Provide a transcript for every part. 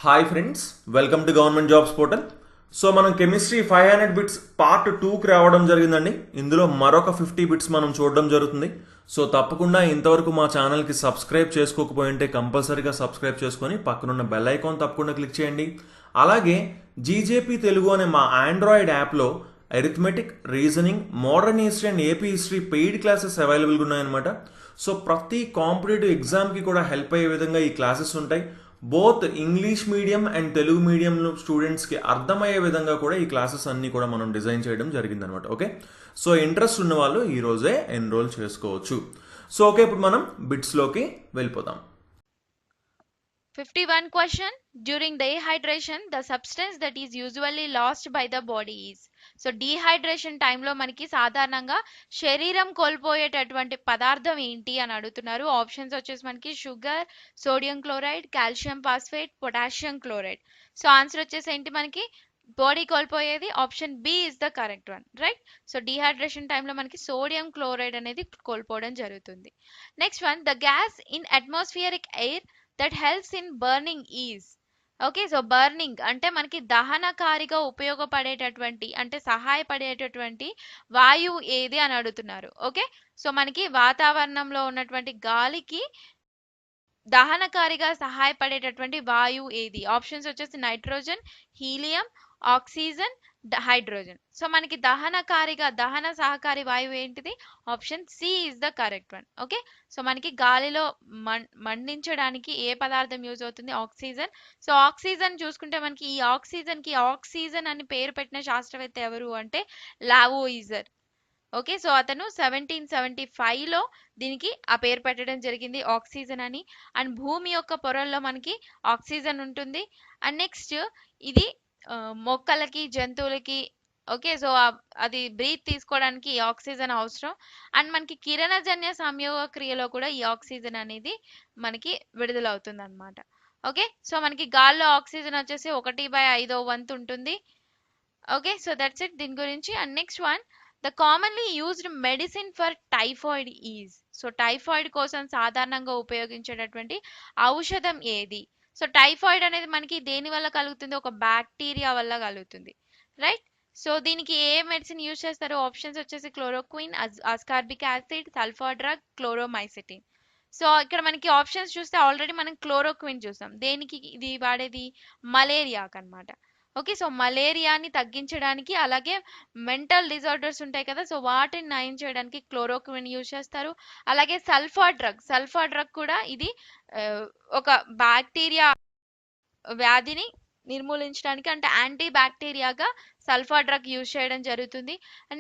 Hi friends, welcome to government jobs portal. So మనం chemistry 500 bits part 2కి రావడం జరిగిందండి. ఇందులో మరొక 50 బిట్స్ మనం చూడడం జరుగుతుంది. సో తప్పకుండా ఇంతవరకు మా ఛానల్కి సబ్స్క్రైబ్ చేసుకోకపోయి ఉంటే కంపల్సరీగా సబ్స్క్రైబ్ చేసుకొని పక్కనున్న బెల్ ఐకాన్ తప్పకుండా క్లిక్ చేయండి. అలాగే జీజేపీ తెలుగు అనే మా ఆండ్రాయిడ్ యాప్లో arithmetic, reasoning, modern history and AP history paid classes అవైలబుల్గా ఉన్నాయన్నమాట. సో ప్రతి కాంపిటేటివ్ ఎగ్జామ్కి కూడా హెల్ప్ అయ్యే విధంగా ఈ క్లాసెస్ ఉంటాయి. Both English medium and Telugu medium స్టూడెంట్స్కి అర్థమయ్యే విధంగా కూడా ఈ క్లాసెస్ అన్నీ కూడా మనం డిజైన్ చేయడం జరిగిందనమాట. ఓకే, సో ఇంట్రెస్ట్ ఉన్న వాళ్ళు ఈ రోజే ఎన్రోల్ చేసుకోవచ్చు. సో ఓకే, ఇప్పుడు మనం బిట్స్లోకి వెళ్ళిపోదాం. 51 question. During dehydration, the substance that is usually lost by the body is. So dehydration టైంలో మనకి సాధారణంగా శరీరం కోల్పోయేటటువంటి పదార్థం ఏంటి అని అడుగుతున్నారు. ఆప్షన్స్ వచ్చేసి మనకి sugar, sodium chloride, calcium phosphate, potassium chloride. So answer వచ్చేసి ఏంటి మనకి బాడీ కోల్పోయేది option B is the correct one, right. So dehydration టైంలో మనకి సోడియం క్లోరైడ్ అనేది కోల్పోవడం జరుగుతుంది. Next one, the gas in atmospheric air that helps in burning is. Okay, so burning అంటే మనకి దహనకారిగా ఉపయోగపడేటటువంటి అంటే సహాయపడేటటువంటి వాయువు ఏది అని అడుగుతున్నారు. ఓకే, సో మనకి వాతావరణంలో ఉన్నటువంటి గాలికి దహనకారిగా సహాయపడేటటువంటి వాయువు ఏది? ఆప్షన్స్ వచ్చేసి nitrogen, helium, oxygen, hydrogen. So మనకి దహన సహకారి వాయువు ఏంటిది? Option C is the correct one. Okay, so మనకి గాలిలో మండించడానికి ఏ పదార్థం యూజ్ అవుతుంది? ఆక్సిజన్. సో ఆక్సిజన్ చూసుకుంటే మనకి ఈ ఆక్సిజన్ కి ఆక్సిజన్ అని పేరు పెట్టిన శాస్త్రవేత్త ఎవరు అంటే లావోయిజర్. ఓకే, సో అతను 1775లో దీనికి ఆ పేరు పెట్టడం జరిగింది ఆక్సిజన్ అని. అండ్ భూమి యొక్క పొరల్లో మనకి ఆక్సిజన్ ఉంటుంది. అండ్ నెక్స్ట్ ఇది మొక్కలకి, జంతువులకి, ఓకే, సో అది బ్రీత్ తీసుకోవడానికి ఈ ఆక్సిజన్ అవసరం. అండ్ మనకి కిరణజన్య సంయోగ క్రియలో కూడా ఈ ఆక్సిజన్ అనేది మనకి విడుదలవుతుంది అనమాట. ఓకే, సో మనకి గాల్లో ఆక్సిజన్ వచ్చేసి 1/5 వంతు ఉంటుంది. ఓకే, సో దట్స్ ఇట్ దీని గురించి. And next one, the commonly used medicine for typhoid is. So typhoid కోసం సాధారణంగా ఉపయోగించేటటువంటి ఔషధం ఏది? సో టైఫాయిడ్ అనేది మనకి దేని వల్ల కలుగుతుంది? ఒక బ్యాక్టీరియా వల్ల కలుగుతుంది, రైట్. సో దీనికి ఏ మెడిసిన్ యూజ్ చేస్తారు? ఆప్షన్స్ వచ్చేసి chloroquine, ascorbic acid, sulphur drug, chloromycetin. So ఇక్కడ మనకి ఆప్షన్స్ చూస్తే ఆల్రెడీ మనం క్లోరోక్విన్ చూసాం. దేనికి ఇది వాడేది? మలేరియాకి అనమాట. ఓకే, సో మలేరియాని తగ్గించడానికి, అలాగే మెంటల్ డిజార్డర్స్ ఉంటాయి కదా, సో వాటిని నయం చేయడానికి క్లోరోక్విన్ యూజ్ చేస్తారు. అలాగే సల్ఫర్ డ్రగ్ కూడా ఇది ఒక బ్యాక్టీరియా వ్యాధిని నిర్మూలించడానికి అంటే యాంటీ బ్యాక్టీరియాగా సల్ఫర్ డ్రగ్ యూజ్ చేయడం జరుగుతుంది.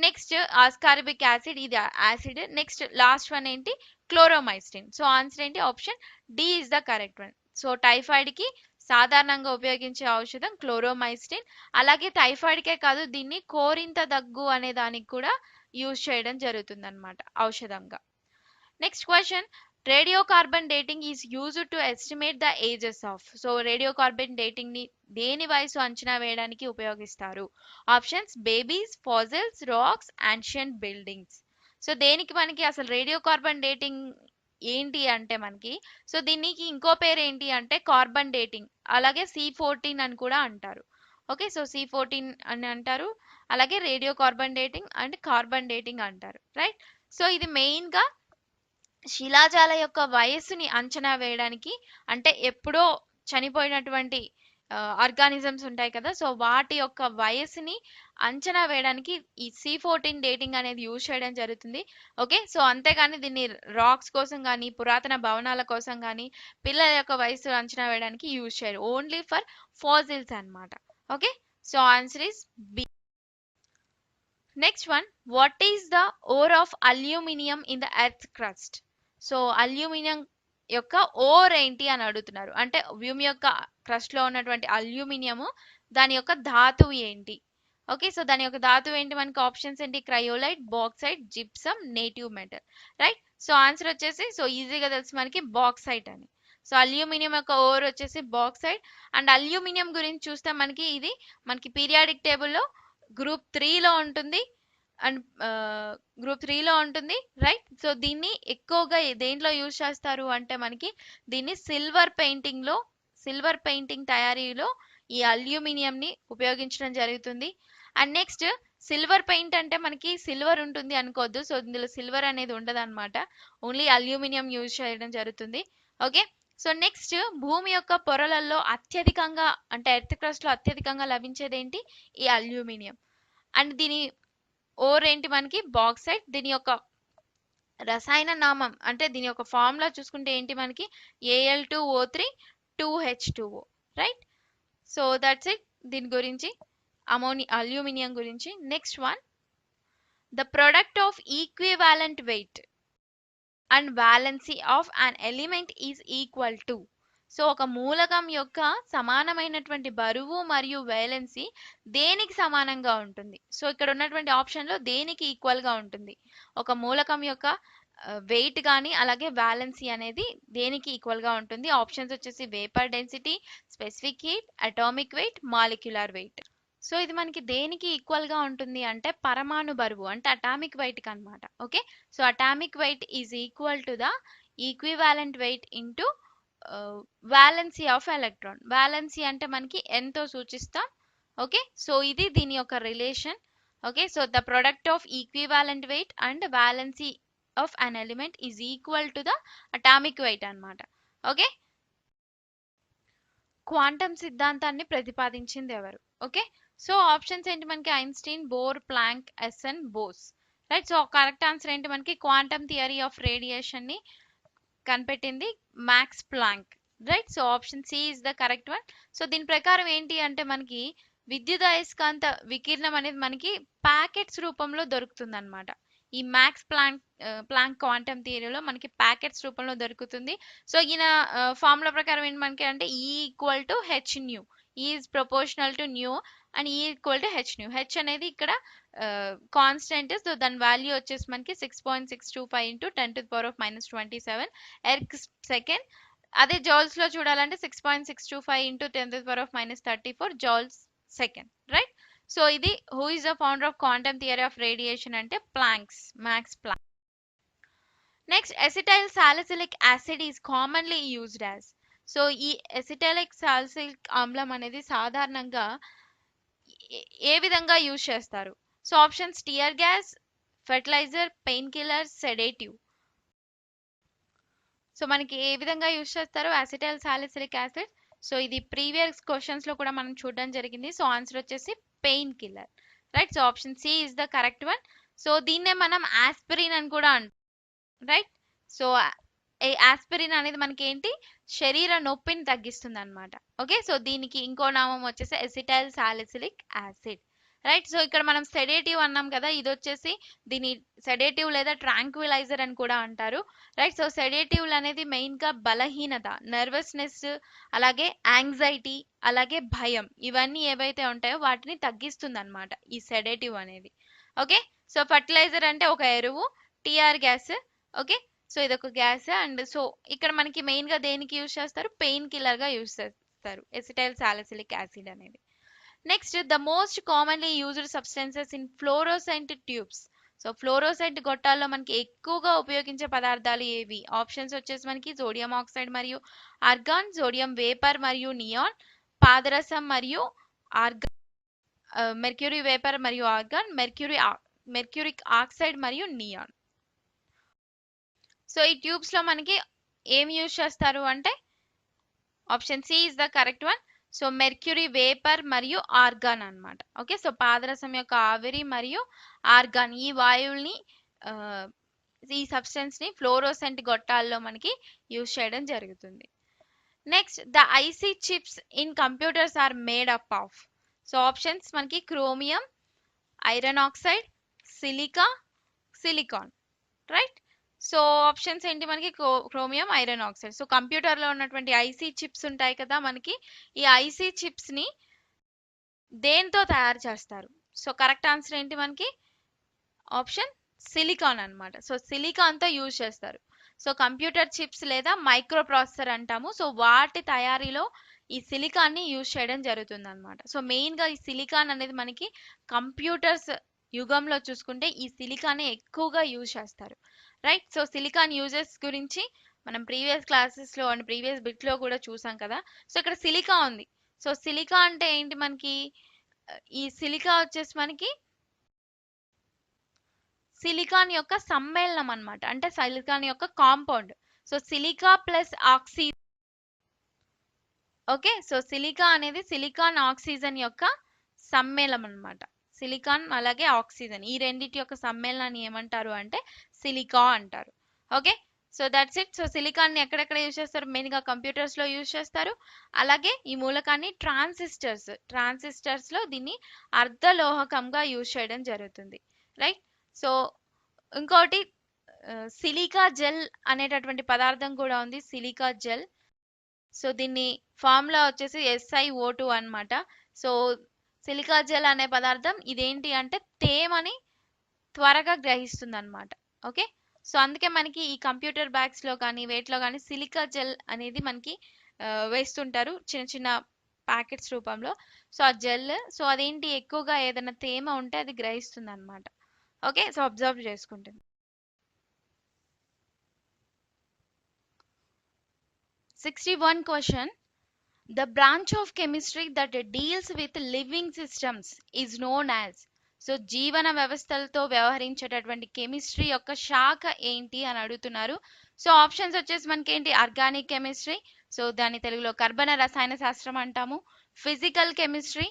నెక్స్ట్ ఆస్కార్బిక్ యాసిడ్, ఇది యాసిడ్. నెక్స్ట్ లాస్ట్ వన్ ఏంటి? క్లోరోమైసిటిన్. సో ఆన్సర్ ఏంటి? Option D is the correct one. So typhoid కి సాధారణంగా ఉపయోగించే ఔషధం క్లోరోమైసిటిన్. అలాగే టైఫాయిడ్కే కాదు, దీన్ని కోరింత దగ్గు అనే దానికి కూడా యూజ్ చేయడం జరుగుతుంది అనమాట ఔషధంగా. Next question, radio carbon dating is used to estimate the ages of. So radio carbon dating ని దేని వయసు అంచనా వేయడానికి ఉపయోగిస్తారు? Options babies, fossils, rocks, ancient buildings. So దేనికి మనకి అసలు రేడియో కార్బన్ డేటింగ్ ఏంటి అంటే మనకి, సో దీనికి ఇంకో పేరు ఏంటి అంటే కార్బన్ డేటింగ్, అలాగే C14 అని కూడా అంటారు. ఓకే, సో C14 అని అంటారు, అలాగే radio carbon dating and carbon dating అంటారు, రైట్. సో ఇది మెయిన్ గా శిలాజాల యొక్క వయస్సుని అంచనా వేయడానికి, అంటే ఎప్పుడో చనిపోయినటువంటి ఆర్గానిజమ్స్ ఉంటాయి కదా, సో వాటి యొక్క వయసుని అంచనా వేయడానికి ఈ C14 డేటింగ్ అనేది యూజ్ చేయడం జరుగుతుంది. ఓకే, సో అంతేగాని దీన్ని రాక్స్ కోసం కానీ, పురాతన భవనాల కోసం కానీ, పిల్లల యొక్క వయసు అంచనా వేయడానికి యూజ్ చేయరు. ఓన్లీ ఫర్ ఫాజిల్స్ అన్నమాట. Okay, so answer is B. Next one, what is the ore of aluminium in the earth crust. So aluminium యొక్క ఓర్ ఏంటి అని అడుగుతున్నారు. అంటే భూమి యొక్క క్రస్ట్ లో ఉన్నటువంటి అల్యూమినియము దాని యొక్క ధాతువు ఏంటి? ఓకే, సో దాని యొక్క ధాతువు ఏంటి? మనకి ఆప్షన్స్ ఏంటి? Cryolite, bauxite, gypsum, native metal, right. So answer వచ్చేసి సో ఈజీగా తెలుసు మనకి బాక్సైట్ అని. సో అల్యూమినియం యొక్క ఓర్ వచ్చేసి బాక్సైట్. అండ్ అల్యూమినియం గురించి చూస్తే మనకి ఇది మనకి పీరియాడిక్ టేబుల్లో గ్రూప్ 3లో ఉంటుంది. అండ్ గ్రూప్ 3లో ఉంటుంది, రైట్. సో దీన్ని ఎక్కువగా దేంట్లో యూజ్ చేస్తారు అంటే మనకి దీన్ని సిల్వర్ పెయింటింగ్ తయారీలో ఈ అల్యూమినియంని ఉపయోగించడం జరుగుతుంది. అండ్ నెక్స్ట్ సిల్వర్ పెయింట్ అంటే మనకి సిల్వర్ ఉంటుంది అనుకోవద్దు. సో ఇందులో సిల్వర్ అనేది ఉండదు అనమాట, ఓన్లీ అల్యూమినియం యూజ్ చేయడం జరుగుతుంది. ఓకే, సో నెక్స్ట్ భూమి యొక్క పొరలలో అత్యధికంగా అంటే ఎర్త్ క్రస్ట్ లో అత్యధికంగా లభించేది ఏంటి? ఈ అల్యూమినియం. అండ్ దీని ఓర్ ఏంటి మనకి? బాక్సైట్. దీని యొక్క రసాయన నామం అంటే దీని యొక్క ఫార్ములా చూసుకుంటే ఏంటి మనకి? Al2O3 2H2O, right? So that's it దీని గురించి, అల్యూమినియం గురించి. Next one, the product of equivalent weight and valency of an element is equal to. So ఒక మూలకం యొక్క సమానమైనటువంటి బరువు మరియు వేలెన్సీ దేనికి సమానంగా ఉంటుంది? సో ఇక్కడ ఉన్నటువంటి ఆప్షన్లో దేనికి ఈక్వల్ గా ఉంటుంది? ఒక మూలకం యొక్క వెయిట్ కానీ అలాగే వ్యాలెన్సీ అనేది దేనికి ఈక్వల్ గా ఉంటుంది? ఆప్షన్స్ వచ్చేసి vapour density, specific heat, atomic weight, molecular weight. So ఇది మనకి దేనికి ఈక్వల్ గా ఉంటుంది అంటే పరమాణు బరువు అంటే అటామిక్ వెయిట్ కి అనమాట. Okay, so atomic weight is equal to the equivalent weight into valency of electron. Valency అంటే మనకి ఎంతో సూచిస్తాం. ఓకే, సో ఇది దీని యొక్క relation. Okay, so the product of equivalent weight and valency of an element is equal to the atomic weight అన్నమాట. Okay, quantum సిద్ధాంతాన్ని ప్రతిపాదించింది ఎవరు? ఓకే, సో ఆప్షన్స్ ఏంటి మనకి? Einstein, Bohr, Planck, SN Bose, right? So correct answer ఏంటి మనకి? Quantum theory of radiation ని కనిపెట్టింది Max Planck, right? So option C is the correct one. So దీని ప్రకారం ఏంటి అంటే మనకి విద్యుదయస్కాంత వికిరణం అనేది మనకి ప్యాకెట్స్ రూపంలో దొరుకుతుంది అనమాట. ఈ మ్యాక్స్ ప్లాంక్ క్వాంటం థియరీలో మనకి ప్యాకెట్స్ రూపంలో దొరుకుతుంది. సో ఈయన ఫార్ములా ప్రకారం ఏంటి మనకి అంటే E equal to H nu, is proportional to nu and E equal to H nu. H అనేది ఇక్కడ కాన్స్టెంట్, సో దాని వాల్యూ వచ్చేసి మనకి 6.625 ఇంటూ 10⁻⁻27 ఎర్గ్ సెకండ్. అదే జౌల్స్ లో చూడాలంటే 6.625 into 10⁻⁻34 joules second, right? So ఇది who is the founder of quantum theory of radiation అంటే Max Planck. Next, acetyl salicylic acid is commonly used as. So ఈ acetylic salicylic ఆమ్లం అనేది సాధారణంగా ఏ విధంగా యూజ్ చేస్తారు? So options tear gas, fertilizer, pain killer, sedative. So మనకి ఏ విధంగా యూజ్ చేస్తారు అసిటైల్ సాలిసిలిక్ యాసిడ్? సో ఇది ప్రీవియస్ క్వశ్చన్స్ లో కూడా మనం చూడడం జరిగింది. సో ఆన్సర్ వచ్చేసి pain killer, right? So option C is the correct one. So దీన్నే మనం ఆస్పిరిన్ అని కూడా అంటాం, రైట్? సో ఆస్పిరిన్ అనేది మనకి ఏంటి? శరీర నొప్పిని తగ్గిస్తుంది అనమాట. ఓకే, సో దీనికి ఇంకో నామం వచ్చేసి acetyl salicylic acid, right? So ఇక్కడ మనం సెడేటివ్ అన్నాం కదా, ఇది వచ్చేసి దీని సెడేటివ్ లేదా ట్రాంక్విలైజర్ అని కూడా అంటారు, రైట్? సో సెడేటివ్ అనేది మెయిన్ గా బలహీనత, నర్వస్నెస్, అలాగే యాంగ్జైటీ, అలాగే భయం, ఇవన్నీ ఏవైతే ఉంటాయో వాటిని తగ్గిస్తుంది అనమాట ఈ సెడేటివ్ అనేది. ఓకే, సో ఫర్టిలైజర్ అంటే ఒక ఎరువు, టిఆర్ గ్యాస్. ఓకే, సో ఇది ఒక గ్యాస్. అండ్ సో ఇక్కడ మనకి మెయిన్ గా దేనికి యూజ్ చేస్తారు? పెయిన్ కిల్లర్ గా యూజ్ చేస్తారు ఎసిటైల్ సాలిసిలిక్ యాసిడ్ అనేది. Next, the most commonly used substances in fluorescent tubes. So fluorescent గొట్టాల్లో మనకి ఎక్కువగా ఉపయోగించే పదార్థాలు ఏవి? ఆప్షన్స్ వచ్చేసి మనకి సోడియం ఆక్సైడ్ మరియు ఆర్గాన్, సోడియం వేపర్ మరియు నియాన్, పాదరసం మరియు ఆర్గాన్, మెర్క్యూరీ వేపర్ మరియు ఆర్గాన్, మెర్క్యూరిక్ ఆక్సైడ్ మరియు నియాన్. సో ఈ ట్యూబ్స్ లో మనకి ఏం యూజ్ చేస్తారు అంటే option C is the correct one. So mercury vapour మరియు ఆర్గాన్ అన్నమాట. ఓకే, సో పాదరసం యొక్క ఆవిరి మరియు ఆర్గాన్ ఈ వాయువుల్ని ఈ సబ్స్టెన్స్ ని ఫ్లోరోసెంట్ గొట్టాల్లో మనకి యూజ్ చేయడం జరుగుతుంది. Next, the IC chips in computers are made up of. So options మనకి chromium, iron oxide, silica, silicon, right? So options ఏంటి మనకి? Chromium, iron oxide. So computer లో ఉన్నటువంటి ఐసీ చిప్స్ ఉంటాయి కదా మనకి, ఈ ఐసీ చిప్స్ ని దేంతో తయారు చేస్తారు? సో కరెక్ట్ ఆన్సర్ ఏంటి మనకి? ఆప్షన్ సిలికాన్ అన్నమాట. సో సిలికాన్ తో యూజ్ చేస్తారు. సో కంప్యూటర్ చిప్స్ లేదా మైక్రో ప్రాసెసర్ అంటాము. సో వాటి తయారీలో ఈ సిలికాన్ ని యూజ్ చేయడం జరుగుతుంది అనమాట. సో మెయిన్ గా ఈ సిలికాన్ అనేది మనకి కంప్యూటర్స్ యుగంలో చూసుకుంటే ఈ సిలికాన్ ఎక్కువగా యూజ్ చేస్తారు, రైట్? సో సిలికాన్ యూజెస్ గురించి మనం ప్రీవియస్ క్లాసెస్లో అండ్ ప్రీవియస్ బిట్లో కూడా చూసాం కదా. సో ఇక్కడ సిలికా ఉంది. సో సిలికా అంటే ఏంటి మనకి, ఈ సిలికా వచ్చేసి మనకి సిలికాన్ యొక్క సమ్మేళనం అన్నమాట, అంటే సిలికాన్ యొక్క compound. So silica plus oxy, okay. So silica అనేది సిలికాన్ ఆక్సిజన్ యొక్క సమ్మేళనం అన్నమాట. సిలికాన్ అలాగే ఆక్సిజన్ ఈ రెండిటి యొక్క సమ్మేళనాన్ని ఏమంటారు అంటే సిలికా అంటారు. Okay, so that's it. So సిలికాన్ని ఎక్కడెక్కడ యూజ్ చేస్తారు, మెయిన్గా కంప్యూటర్స్లో యూజ్ చేస్తారు. అలాగే ఈ మూలకాన్ని ట్రాన్సిస్టర్స్లో దీన్ని అర్ధలోహకంగా యూజ్ చేయడం జరుగుతుంది, రైట్. సో ఇంకోటి సిలికా జెల్ అనేటటువంటి పదార్థం కూడా ఉంది, సిలికా జెల్. సో దీన్ని ఫార్ములా వచ్చేసి SiO2 అన్నమాట. సో సిలికా జెల్ అనే పదార్థం ఇదేంటి అంటే తేమని త్వరగా గ్రహిస్తుంది అనమాట. ఓకే, సో అందుకే మనకి ఈ కంప్యూటర్ బ్యాగ్స్ లో కానీ వేటిలో కానీ సిలికా జెల్ అనేది మనకి వేస్తుంటారు చిన్న చిన్న ప్యాకెట్స్ రూపంలో. సో ఆ జెల్, సో అదేంటి ఎక్కువగా ఏదైనా తేమ ఉంటే అది గ్రహిస్తుంది అనమాట. ఓకే, సో అబ్జర్వ్ చేసుకుంటుంది. 61 question. The branch of chemistry that deals with living systems is known as. So జీవన వ్యవస్థలతో వ్యవహరించేటటువంటి కెమిస్ట్రీ యొక్క శాఖ ఏంటి అని అడుగుతున్నారు. సో ఆప్షన్స్ వచ్చేసి మనకి ఏంటి, ఆర్గానిక్ కెమిస్ట్రీ, సో దాని తెలుగులో కర్బన రసాయన శాస్త్రం అంటాము. ఫిజికల్ కెమిస్ట్రీ,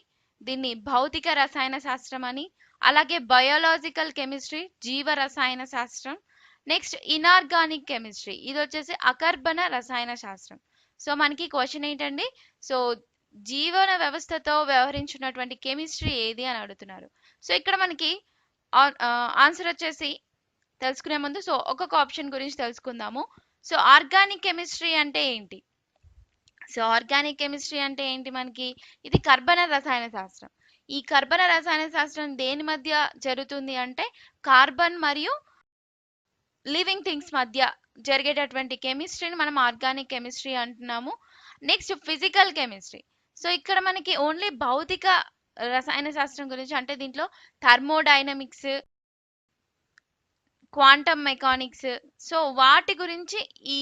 దీన్ని భౌతిక రసాయన శాస్త్రం అని. అలాగే బయోలాజికల్ కెమిస్ట్రీ, జీవ రసాయన శాస్త్రం. నెక్స్ట్ ఇనార్గానిక్ కెమిస్ట్రీ, ఇది వచ్చేసి అకర్బన రసాయన శాస్త్రం. సో మనకి క్వశ్చన్ ఏంటండి, సో జీవన వ్యవస్థతో వ్యవహరించినటువంటి కెమిస్ట్రీ ఏది అని అడుగుతున్నారు. సో ఇక్కడ మనకి ఆన్సర్ వచ్చేసి తెలుసుకునే ముందు సో ఒక్కొక్క ఆప్షన్ గురించి తెలుసుకుందాము. సో ఆర్గానిక్ కెమిస్ట్రీ అంటే ఏంటి, సో ఆర్గానిక్ కెమిస్ట్రీ అంటే ఏంటి మనకి, ఇది కర్బన రసాయన శాస్త్రం. ఈ కర్బన రసాయన శాస్త్రం దేని మధ్య జరుగుతుంది అంటే కార్బన్ మరియు లివింగ్ థింగ్స్ మధ్య జరిగేటటువంటి కెమిస్ట్రీని మనం ఆర్గానిక్ కెమిస్ట్రీ అంటున్నాము. నెక్స్ట్ ఫిజికల్ కెమిస్ట్రీ, సో ఇక్కడ మనకి ఓన్లీ భౌతిక రసాయన శాస్త్రం గురించి, అంటే దీంట్లో థర్మోడైనమిక్స్, క్వాంటమ్ మెకానిక్స్, సో వాటి గురించి ఈ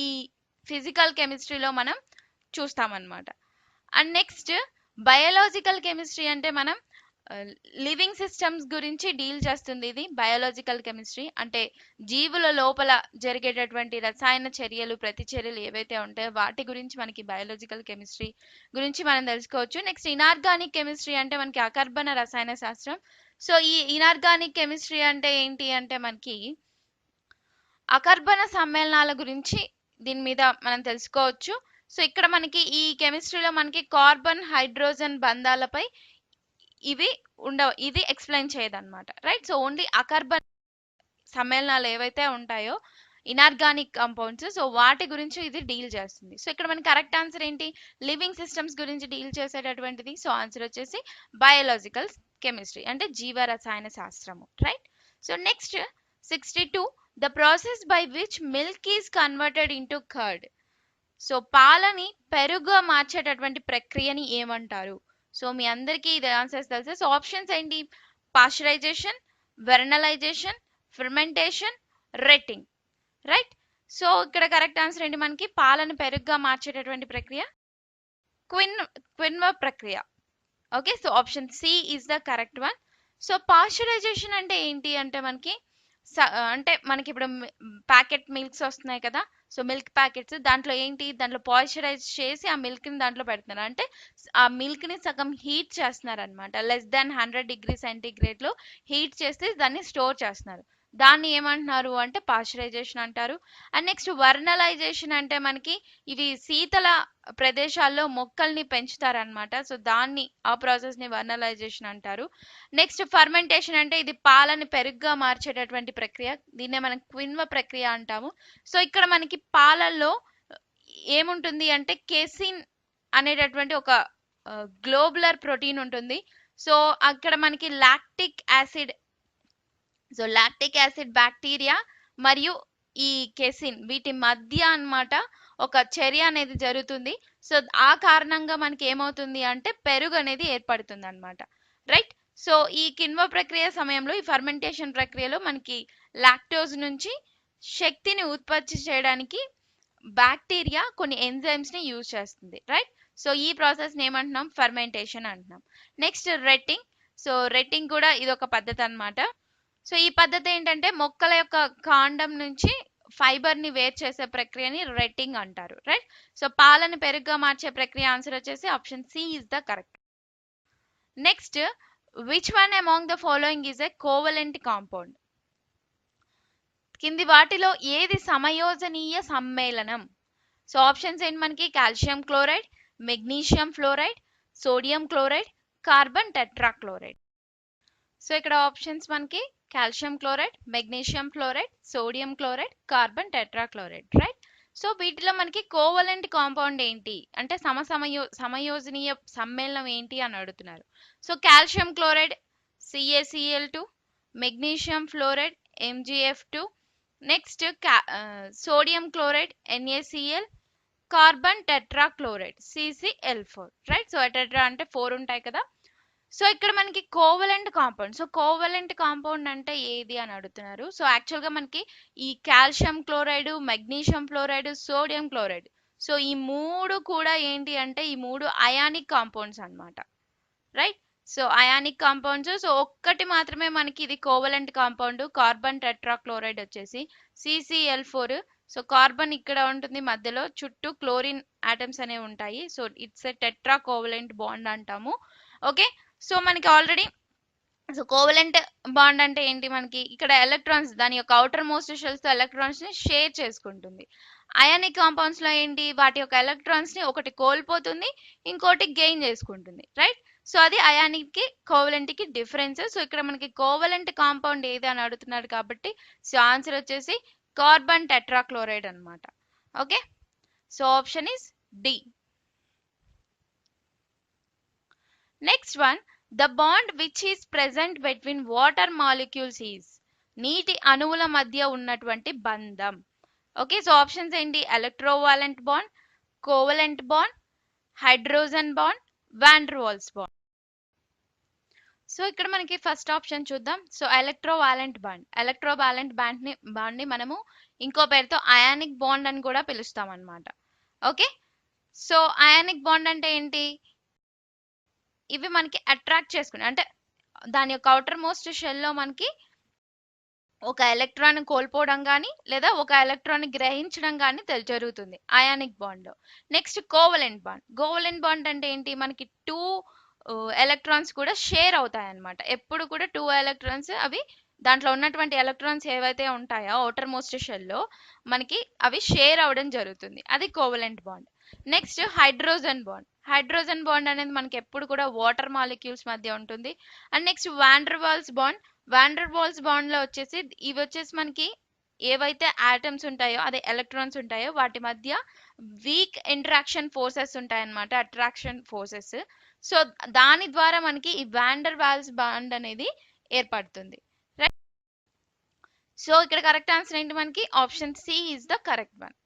ఫిజికల్ కెమిస్ట్రీలో మనం చూస్తామన్నమాట. అండ్ నెక్స్ట్ బయోలాజికల్ కెమిస్ట్రీ అంటే మనం లివింగ్ సిస్టమ్స్ గురించి డీల్ చేస్తుంది. ఇది బయోలాజికల్ కెమిస్ట్రీ అంటే జీవుల లోపల జరిగేటటువంటి రసాయన చర్యలు, ప్రతిచర్యలు ఏవైతే ఉంటాయో వాటి గురించి మనకి బయోలాజికల్ కెమిస్ట్రీ గురించి మనం తెలుసుకోవచ్చు. నెక్స్ట్ ఇనార్గానిక్ కెమిస్ట్రీ అంటే మనకి అకర్బన రసాయన శాస్త్రం. సో ఈ ఇనార్గానిక్ కెమిస్ట్రీ అంటే ఏంటి అంటే మనకి అకర్బన సమ్మేళనాల గురించి దీని మీద మనం తెలుసుకోవచ్చు. సో ఇక్కడ మనకి ఈ కెమిస్ట్రీలో మనకి కార్బన్ హైడ్రోజన్ బంధాలపై ఇవి ఉండవు, ఇది ఎక్స్ప్లెయిన్ చేయదన్నమాట, రైట్. సో ఓన్లీ అకర్బన్ సమ్మేళనాలు ఏవైతే ఉంటాయో ఇనార్గానిక్ కాంపౌండ్స్, సో వాటి గురించి ఇది డీల్ చేస్తుంది. సో ఇక్కడ మనకి కరెక్ట్ ఆన్సర్ ఏంటి, లివింగ్ సిస్టమ్స్ గురించి డీల్ చేసేటటువంటిది. సో ఆన్సర్ వచ్చేసి బయోలాజికల్ కెమిస్ట్రీ అంటే జీవ రసాయన శాస్త్రము, right. So next 62, the process by which milk is converted into curd. So పాలని పెరుగుగా మార్చేటటువంటి ప్రక్రియని ఏమంటారు. సో మీ అందరికీ ఇది ఆన్సర్స్ తెలుసు. సో ఆప్షన్స్ ఏంటి, pasteurisation, vernalisation, fermentation, retting, right. So ఇక్కడ కరెక్ట్ ఆన్సర్ ఏంటి మనకి, పాలను పెరుగుగా మార్చేటటువంటి ప్రక్రియ క్విన్వ ప్రక్రియ. Okay, so option C is the correct one. So pasteurisation అంటే ఏంటి అంటే మనకి అంటే మనకి ఇప్పుడు ప్యాకెట్ మిల్క్స్ వస్తున్నాయి కదా, సో మిల్క్ ప్యాకెట్స్, దాంట్లో ఏంటి, దాంట్లో పాయిశ్చరైజ్ చేసి ఆ మిల్క్ని దాంట్లో పెడుతున్నారు, అంటే ఆ మిల్క్ని సగం హీట్ చేస్తున్నారు అనమాట. లెస్ దాన్ 100 డిగ్రీ సెంటీగ్రేడ్లో హీట్ చేసి దాన్ని స్టోర్ చేస్తున్నారు. దాన్ని ఏమంటున్నారు అంటే పాస్చరైజేషన్ అంటారు. అండ్ నెక్స్ట్ వర్నలైజేషన్ అంటే మనకి ఇవి శీతల ప్రదేశాల్లో మొక్కల్ని పెంచుతారనమాట. సో దాన్ని ఆ ప్రాసెస్ని వర్నలైజేషన్ అంటారు. నెక్స్ట్ ఫర్మెంటేషన్ అంటే ఇది పాలని పెరుగుగా మార్చేటటువంటి ప్రక్రియ, దీన్నే మనం క్విన్వ ప్రక్రియ అంటాము. సో ఇక్కడ మనకి పాలల్లో ఏముంటుంది అంటే కేసిన్ అనేటటువంటి ఒక గ్లోబులర్ ప్రోటీన్ ఉంటుంది. సో అక్కడ మనకి lactic acid, so lactic acid bacteria మరియు ఈ కెసిన్ వీటి మధ్య అన్నమాట ఒక చర్య అనేది జరుగుతుంది. సో ఆ కారణంగా మనకి ఏమవుతుంది అంటే పెరుగు అనేది ఏర్పడుతుంది అనమాట, రైట్. సో ఈ కిన్వ ప్రక్రియ సమయంలో, ఈ ఫర్మెంటేషన్ ప్రక్రియలో మనకి లాక్టోజ్ నుంచి శక్తిని ఉత్పత్తి చేయడానికి బ్యాక్టీరియా కొన్ని ఎంజైమ్స్ ని యూజ్ చేస్తుంది, రైట్? సో ఈ ప్రాసెస్ ని ఏమంటున్నాం? ఫర్మెంటేషన్ అంటున్నాం. Next retting. సో రెట్టింగ్ కూడా ఇది ఒక పద్ధతి అన్నమాట. సో ఈ పద్ధతి ఏంటంటే మొక్కల యొక్క కాండం నుంచి ఫైబర్ ని వేరు చేసే ప్రక్రియని రెట్టింగ్ అంటారు, రైట్? సో పాలని పెరుగుగా మార్చే ప్రక్రియ ఆన్సర్ వచ్చేసి option C is the correct. Next, which one among the following is a covalent compound? కింది వాటిలో ఏది సమయోజనీయ సమ్మేళనం? సో ఆప్షన్స్ ఏంటి మనకి? Calcium chloride, magnesium fluoride, sodium chloride, carbon tetrachloride. So ఇక్కడ ఆప్షన్స్ మనకి calcium chloride, magnesium fluoride, sodium chloride, carbon tetrachloride, right? So వీటిలో మనకి కోవలెంట్ కాంపౌండ్ ఏంటి అంటే సమయోజనీయ సమ్మేళనం ఏంటి అని అడుగుతున్నారు. So calcium chloride CaCl2, magnesium fluoride MgF2, next sodium chloride NaCl, carbon tetrachloride CCl4, right? So tetra అంటే 4 ఉంటాయి కదా. సో ఇక్కడ మనకి covalent compound. So covalent compound అంటే ఏది అని అడుగుతున్నారు. సో యాక్చువల్గా మనకి ఈ calcium chloride, magnesium fluoride, sodium chloride, so ఈ మూడు కూడా ఏంటి అంటే ఈ మూడు అయానిక్ కాంపౌండ్స్ అన్నమాట, right? So ionic compounds. So ఒక్కటి మాత్రమే మనకి ఇది కోవలెంట్ కాంపౌండ్, కార్బన్ టెట్రాక్లోరైడ్ వచ్చేసి CCl4. సో కార్బన్ ఇక్కడ ఉంటుంది మధ్యలో, చుట్టూ క్లోరిన్ ఆటమ్స్ అనేవి ఉంటాయి. So it's a tetra covalent bond అంటాము, ఓకే? సో మనకి ఆల్రెడీ సో కోవలెంట్ బాండ్ అంటే ఏంటి? మనకి ఇక్కడ ఎలక్ట్రాన్స్ దాని యొక్క అవుటర్ మోస్ట్ షెల్స్ తో ఎలక్ట్రాన్స్ ని షేర్ చేసుకుంటుంది. అయానిక్ కాంపౌండ్స్ లో ఏంటి? వాటి యొక్క ఎలక్ట్రాన్స్ ని ఒకటి కోల్పోతుంది, ఇంకోటి గెయిన్ చేసుకుంటుంది, రైట్? సో అది అయానిక్ కి కోవలెంట్ కి డిఫరెన్స్. సో ఇక్కడ మనకి కోవలెంట్ కాంపౌండ్ ఏది అని అడుగుతున్నాడు కాబట్టి సో ఆన్సర్ వచ్చేసి కార్బన్ టెట్రాక్లోరైడ్ అన్నమాట, okay? So option is D. Next one, the bond which is present between water molecules is. నీటి అణువుల మధ్య ఉన్నటువంటి బంధం, ఓకే? సో ఆప్షన్స్ ఏంటి? Electrovalent bond, covalent bond, hydrogen bond, Van der Waals bond. So ఇక్కడ మనకి ఫస్ట్ ఆప్షన్ చూద్దాం. So electrovalent bond. Electrovalent bond ని మనము ఇంకో పేరుతో అయానిక్ బాండ్ అని కూడా పిలుస్తాం అన్నమాట, ఓకే? సో అయానిక్ బాండ్ అంటే ఏంటి? ఇవి మనకి అట్రాక్ట్ చేసుకుని అంటే దాని యొక్క అవుటర్ మోస్ట్ షెల్ లో మనకి ఒక ఎలక్ట్రాన్ కోల్పోవడం కానీ లేదా ఒక ఎలక్ట్రాన్ గ్రహించడం కానీ జరుగుతుంది అయానిక్ బాండ్ లో. Next covalent bond. Covalent bond అంటే ఏంటి? మనకి 2 ఎలక్ట్రాన్స్ కూడా షేర్ అవుతాయి అన్నమాట. ఎప్పుడు కూడా 2 ఎలక్ట్రాన్స్ అవి దాంట్లో ఉన్నటువంటి ఎలక్ట్రాన్స్ ఏవైతే ఉంటాయో అవుటర్ మోస్ట్ షెల్ లో మనకి అవి షేర్ అవడం జరుగుతుంది, అది covalent bond. Next hydrogen bond. Hydrogen bond అనేది మనకి ఎప్పుడు కూడా వాటర్ మాలిక్యూల్స్ మధ్య ఉంటుంది. And next Van der Waals bond. Van der Waals bond లో వచ్చేసి ఇవి వచ్చేసి మనకి ఏవైతే ఆటమ్స్ ఉంటాయో అదే ఎలక్ట్రాన్స్ ఉంటాయో వాటి మధ్య వీక్ ఇంటరాక్షన్ ఫోర్సెస్ ఉంటాయి అన్నమాట, అట్రాక్షన్ ఫోర్సెస్. సో దాని ద్వారా మనకి ఈ వాండర్వాల్స్ బాండ్ అనేది ఏర్పడుతుంది, రైట్? సో ఇక్కడ కరెక్ట్ ఆన్సర్ ఏంటి? మనకి option C is the correct one.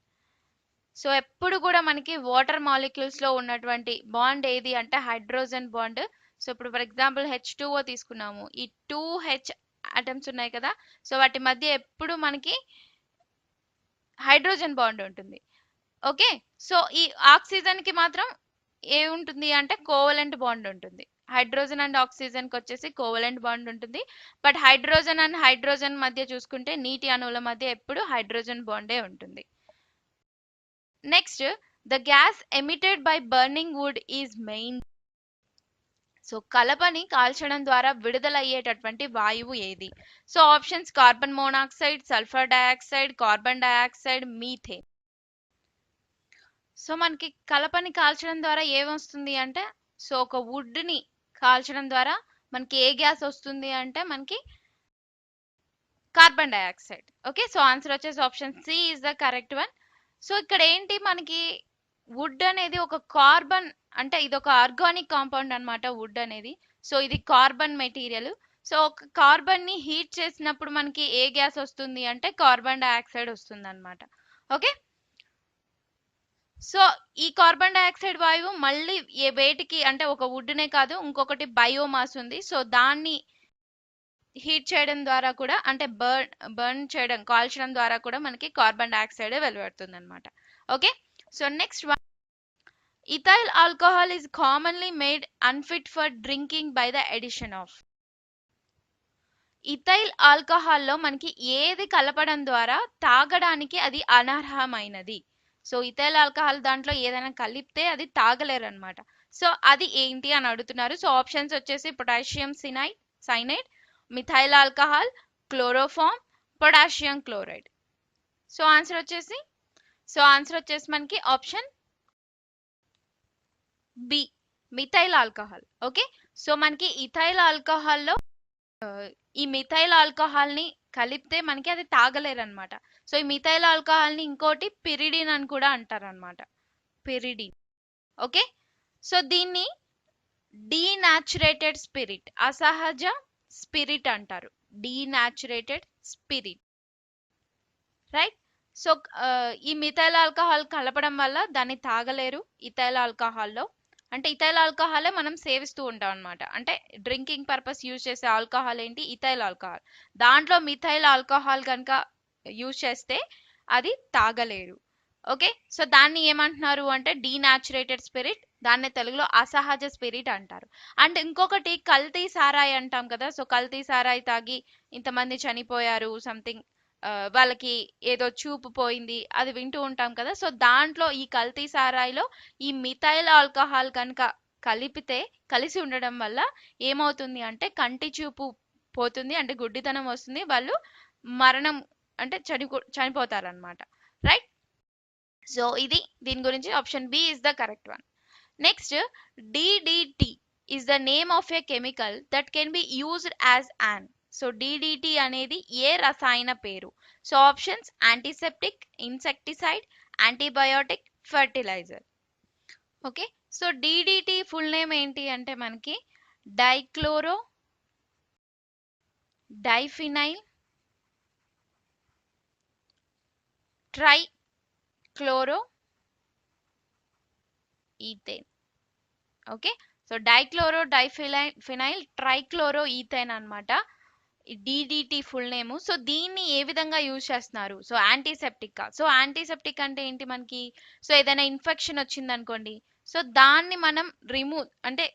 So ఎప్పుడు కూడా మనకి వాటర్ మాలిక్యూల్స్ లో ఉన్నటువంటి బాండ్ ఏది అంటే హైడ్రోజన్ బాండ్. సో ఇప్పుడు ఫర్ ఎగ్జాంపుల్ H2O తీసుకున్నాము, ఈ 2H ఆటమ్స్ ఉన్నాయి కదా, సో వాటి మధ్య ఎప్పుడు మనకి హైడ్రోజన్ బాండ్ ఉంటుంది, ఓకే? సో ఈ ఆక్సిజన్ కి మాత్రం ఏ ఉంటుంది అంటే కోవలెంట్ బాండ్ ఉంటుంది. హైడ్రోజన్ అండ్ ఆక్సిజన్ కి వచ్చేసి కోవలెంట్ బాండ్ ఉంటుంది. బట్ హైడ్రోజన్ అండ్ హైడ్రోజన్ మధ్య చూసుకుంటే నీటి అణువుల మధ్య ఎప్పుడు హైడ్రోజన్ బాండే ఉంటుంది. Next, the gas emitted by burning wood is main. So కలపని కాల్చడం ద్వారా విడుదలయ్యేటటువంటి వాయువు ఏది? So options carbon monoxide, sulphur dioxide, carbon dioxide, methane. So మనకి కలపని కాల్చడం ద్వారా ఏమొస్తుంది అంటే సో ఒక వుడ్ ని కాల్చడం ద్వారా మనకి ఏ గ్యాస్ వస్తుంది అంటే మనకి carbon dioxide, okay? So answer వచ్చేసి option C is the correct one. So ఇక్కడ ఏంటి మనకి వుడ్ అనేది ఒక కార్బన్ అంటే ఇది ఒక ఆర్గానిక్ కాంపౌండ్ అన్నమాట వుడ్ అనేది. సో ఇది కార్బన్ మెటీరియల్. సో ఒక కార్బన్ ని హీట్ చేసినప్పుడు మనకి ఏ గ్యాస్ వస్తుంది అంటే కార్బన్ డయాక్సైడ్ వస్తుంది అన్నమాట, ఓకే? సో ఈ కార్బన్ డయాక్సైడ్ వాయువు మళ్ళీ వేటికి అంటే ఒక వుడ్ నే కాదు ఇంకొకటి బయోమాస్ ఉంది. సో దాన్ని హీట్ చేయడం ద్వారా కూడా అంటే బర్న్ చేయడం కాల్చడం ద్వారా కూడా మనకి కార్బన్ డయాక్సైడ్ వెలువడుతుంది అనమాట, Okay, so next one, ethyl alcohol is commonly made unfit for drinking by the addition of. Ethyl ఆల్కహాల్లో మనకి ఏది కలపడం ద్వారా తాగడానికి అది అనర్హమైనది. సో ఇథైల్ ఆల్కహాల్ దాంట్లో ఏదైనా కలిపితే అది తాగలేరు అనమాట. సో అది ఏంటి అని అడుగుతున్నారు. సో ఆప్షన్స్ వచ్చేసి potassium cyanide, methyl alcohol, chloroform, potassium chloride. So answer వచ్చేసి మనకి option B, methyl alcohol. Okay, so మనకి ఇథైల్ ఆల్కహాల్లో ఈ మిథైల్ ఆల్కహాల్ ని కలిపితే మనకి అది తాగలేరు అనమాట. సో ఈ మిథైల్ ఆల్కహాల్ ని ఇంకోటి పిరిడిన్ అని కూడా అంటారు అనమాట, పిరిడిన్. ఓకే, సో దీన్ని డీనాచురేటెడ్ స్పిరిట్, అసహజ స్పిరిట్ అంటారు, డీనాచురేటెడ్ స్పిరిట్. రైట్, సో ఈ మిథైల్ ఆల్కహాల్ కలపడం వల్ల దాన్ని తాగలేరు ఇథైల్ ఆల్కహాల్లో. అంటే ఇథైల్ ఆల్కహాలే మనం సేవిస్తూ ఉంటాం అనమాట. అంటే డ్రింకింగ్ పర్పస్ యూజ్ చేసే ఆల్కహాల్ ఏంటి, ఇథైల్ ఆల్కహాల్. దాంట్లో మిథైల్ ఆల్కహాల్ కనుక యూజ్ చేస్తే అది తాగలేరు. ఓకే, సో దాన్ని ఏమంటున్నారు అంటే డీనాచురేటెడ్ స్పిరిట్, దాన్ని తెలుగులో అసహజ స్పిరిట్ అంటారు. అండ్ ఇంకొకటి కల్తీ సారాయి అంటాం కదా. సో కల్తీ సారాయి తాగి ఇంతమంది చనిపోయారు సంథింగ్, వాళ్ళకి ఏదో చూపు పోయింది, అది వింటూ ఉంటాం కదా. సో దాంట్లో ఈ కల్తీ సారాయిలో ఈ మిథైల్ ఆల్కహాల్ కనుక కలిసి ఉండడం వల్ల ఏమవుతుంది అంటే కంటి చూపు పోతుంది, అంటే గుడ్డితనం వస్తుంది, వాళ్ళు మరణం అంటే చనిపోతారనమాట. రైట్, సో ఇది దీని గురించి option B is the correct one. Next, DDT is the name of a chemical that can be used as an. So DDT అనేది ఏ రసాయన పేరు? So options antiseptic, insecticide, antibiotic, fertilizer. Okay, so DDT full name ఏంటి అంటే మనకి dichloro diphenyl trichloro ethane. Okay, so dichloro diphenyl trichloro ethane అనమాట DDT full name. So దీన్ని ఏ విధంగా యూజ్ చేస్తున్నారు? So antiseptic. సో యాంటీసెప్టిక్ అంటే ఏంటి మనకి? సో ఏదైనా ఇన్ఫెక్షన్ వచ్చింది అనుకోండి, సో దాన్ని మనం అంటే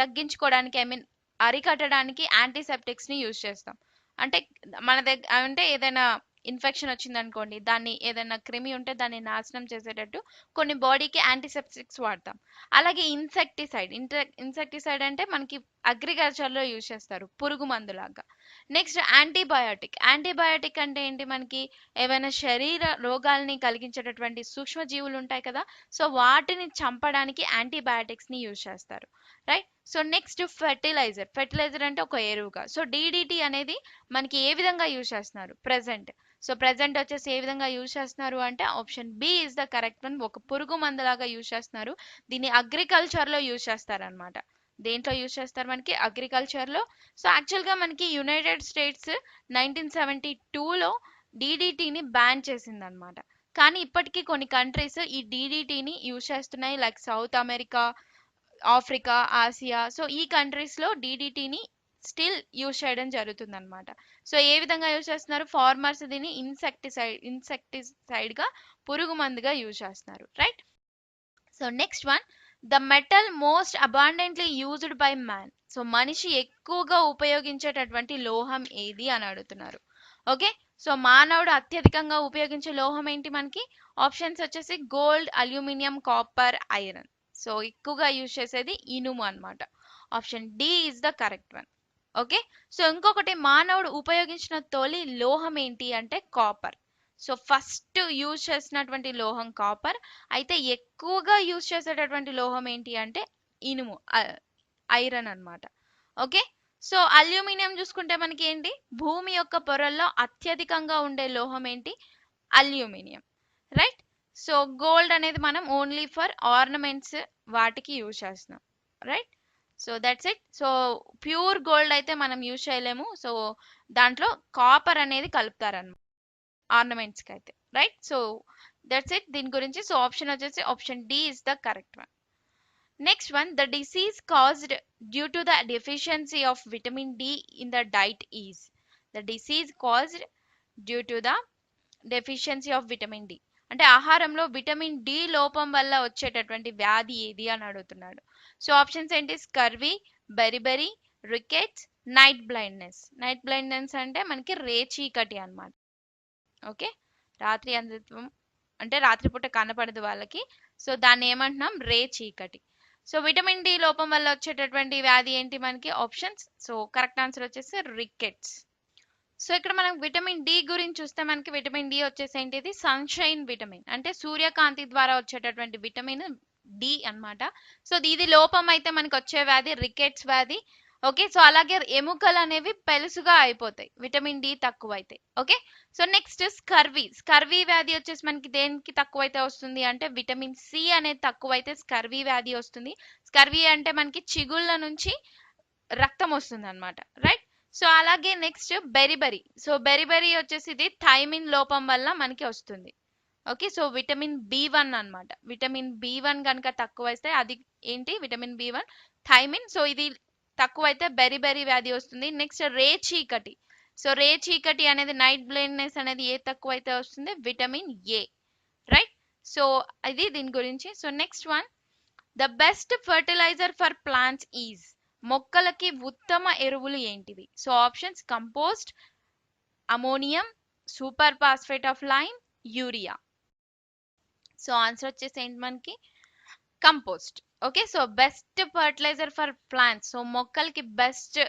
తగ్గించుకోవడానికి, ఐ మీన్ అరికట్టడానికి యాంటీసెప్టిక్స్ ని యూజ్ చేస్తాం. అంటే మన దగ్గర అంటే ఏదైనా ఇన్ఫెక్షన్ వచ్చింది అనుకోండి, దాన్ని ఏదైనా క్రిమి ఉంటే దాన్ని నాశనం చేసేటట్టు కొన్ని బాడీకి యాంటీసెప్టిక్స్ వాడతాం. అలాగే ఇన్సెక్టిసైడ్ అంటే మనకి అగ్రికల్చర్లో యూజ్ చేస్తారు, పురుగు మందులాగా. నెక్స్ట్ యాంటీబయాటిక్ అంటే ఏంటి మనకి? ఏవైనా శరీర రోగాల్ని కలిగించేటటువంటి సూక్ష్మజీవులు ఉంటాయి కదా, సో వాటిని చంపడానికి యాంటీబయాటిక్స్ ని యూజ్ చేస్తారు. రైట్, సో నెక్స్ట్ ఫెర్టిలైజర్ అంటే ఒక ఎరువుగా. సో డిడిటి అనేది మనకి ఏ విధంగా యూజ్ చేస్తున్నారు ప్రెసెంట్? సో ప్రెసెంట్ వచ్చేసి ఏ విధంగా యూజ్ చేస్తున్నారు అంటే option B is the correct one. ఒక పురుగు మందులాగా యూజ్ చేస్తున్నారు. దీన్ని అగ్రికల్చర్ లో యూజ్ చేస్తారనమాట. దేంట్లో యూజ్ చేస్తారు మనకి? అగ్రికల్చర్ లో. సో యాక్చువల్ గా మనకి యునైటెడ్ స్టేట్స్ 1972లో డిడిటిని బ్యాన్ చేసిందనమాట. కానీ ఇప్పటికీ కొన్ని కంట్రీస్ ఈ డిడిటిని యూజ్ చేస్తున్నాయి, like south America, Africa, Asia. So ఈ కంట్రీస్ లో డిడిటిని స్టిల్ యూజ్ చేయడం జరుగుతుంది అనమాట. సో ఏ విధంగా యూజ్ చేస్తున్నారు? ఫార్మర్స్ దీన్ని ఇన్సెక్టిసైడ్ గా, పురుగు మందుగా యూజ్ చేస్తున్నారు. Right, so next one, the metal most abundantly used by man. So మనిషి ఎక్కువగా ఉపయోగించేటటువంటి లోహం ఏది అని అడుగుతున్నారు. ఓకే, సో మానవుడు అత్యధికంగా ఉపయోగించే లోహం ఏంటి మనకి? ఆప్షన్స్ వచ్చేసి gold, aluminium, copper, iron. So ఎక్కువగా యూజ్ చేసేది ఇనుము అనమాట. Option D is the correct one. Okay, so ఇంకొకటి, మానవుడు ఉపయోగించిన తొలి లోహం ఏంటి అంటే కాపర్. సో ఫస్ట్ యూజ్ చేసినటువంటి లోహం కాపర్. అయితే ఎక్కువగా యూజ్ చేసేటటువంటి లోహం ఏంటి అంటే ఇనుము, ఐరన్ అన్నమాట. ఓకే, సో అల్యూమినియం చూసుకుంటే మనకి ఏంటి? భూమి యొక్క పొరల్లో అత్యధికంగా ఉండే లోహం ఏంటి? అల్యూమినియం. రైట్, సో గోల్డ్ అనేది మనం ఓన్లీ ఫర్ ఆర్నమెంట్స్ వాటికి యూజ్ చేస్తున్నాం. Right, so that's it. So pure gold అయితే మనం యూజ్ చేయలేము. సో దాంట్లో కాపర్ అనేది కలుపుతారన్నమాట ఆర్నమెంట్స్ కి అయితే. రైట్, సో దట్స్ ఇట్ దీని గురించి. సో ఆప్షన్ వచ్చేసి option D is the correct one. Next one, the disease caused due to the deficiency of vitamin D in the diet is. The disease caused due to the deficiency of vitamin D. అంటే ఆహారంలో vitamin D లోపం వల్ల వచ్చేటటువంటి వ్యాధి ఏది అని అడుగుతున్నాడు. So options ఏంటి? Scurvy, beriberi, rickets, night blindness. Night blindness అంటే మనకి రేచీకటి అన్నమాట. ఓకే, రాత్రి అంధత్వం అంటే రాత్రిపూట కనపడదు వాళ్ళకి. సో దాన్ని ఏమంటున్నాం? రేచీకటి. సో విటమిన్ డి లోపం వల్ల వచ్చేటటువంటి వ్యాధి ఏంటి మనకి? ఆప్షన్స్. సో కరెక్ట్ ఆన్సర్ వచ్చేసి రికెట్స్. సో ఇక్కడ మనం విటమిన్ డి గురించి చూస్తే మనకి విటమిన్ డి వచ్చేసి ఏంటిది? సన్షైన్ విటమిన్, అంటే సూర్యకాంతి ద్వారా వచ్చేటటువంటి విటమిన్ డి అన్నమాట. సో ఇది లోపం అయితే మనకి వచ్చే వ్యాధి రికెట్స్ వ్యాధి. ఓకే, సో అలాగే ఎముకలు అనేవి పెలుసుగా అయిపోతాయి విటమిన్ డి తక్కువైతే. Okay, so next scurvy. Scurvy వ్యాధి వచ్చేసి మనకి దేనికి తక్కువైతే వస్తుంది అంటే విటమిన్ సి అనేది తక్కువైతే స్కర్వీ వ్యాధి వస్తుంది. స్కర్వీ అంటే మనకి చిగుళ్ళ నుంచి రక్తం వస్తుంది అనమాట, రైట్. సో అలాగే నెక్స్ట్ బెరిబెరీ. సో బెరిబెరీ వచ్చేసి ఇది థైమిన్ లోపం వల్ల మనకి వస్తుంది. ఓకే, సో విటమిన్ బి1 అన్నమాట. విటమిన్ బి1 కనుక తక్కువైతే అది ఏంటి? Vitamin బి1 thymine. సో ఇది తక్కువైతే బెరిబెరీ వ్యాధి వస్తుంది. నెక్స్ట్ రేచీకటి. సో రేచీకటి అనేది నైట్ బ్లైండ్నెస్ అనేది ఏ తక్కువైతే వస్తుంది? Vitamin A, right. సో ఇది దీని గురించి. So next one, the best fertilizer for plants is. మొక్కలకి ఉత్తమ ఎరువులు ఏంటివి? So options compost, ammonium, super phosphate of lime, urea. So answer వచ్చేసి ఏంటి మనకి? Compost. Okay, so best fertilizer for plants. So మొక్కలకి బెస్ట్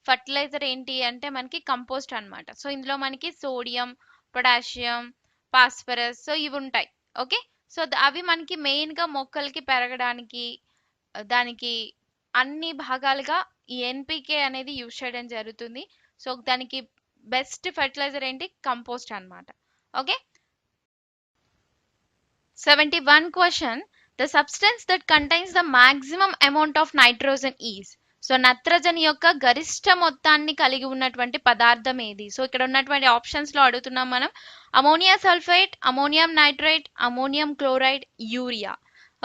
ఫర్టిలైజర్ ఏంటి అంటే మనకి కంపోస్ట్ అన్నమాట. సో ఇందులో మనకి సోడియం, పొటాషియం, ఫాస్ఫరస్, సో ఇవి ఉంటాయి. ఓకే, సో అవి మనకి మెయిన్ గా మొక్కలకి పెరగడానికి దానికి అన్ని భాగాలుగా ఈ ఎన్పికే అనేది యూజ్ చేయడం జరుగుతుంది. సో దానికి బెస్ట్ ఫర్టిలైజర్ ఏంటి? కంపోస్ట్ అన్నమాట. Okay, 71 question, the substance that contains the maximum amount of nitrogen is. So నత్రజని యొక్క గరిష్ట మొత్తాన్ని కలిగి ఉన్నటువంటి పదార్థం ఏది? సో ఇక్కడ ఉన్నటువంటి ఆప్షన్స్ లో అడుగుతున్నాం మనం. Ammonia sulphate, ammonium nitrate, ammonium chloride, urea.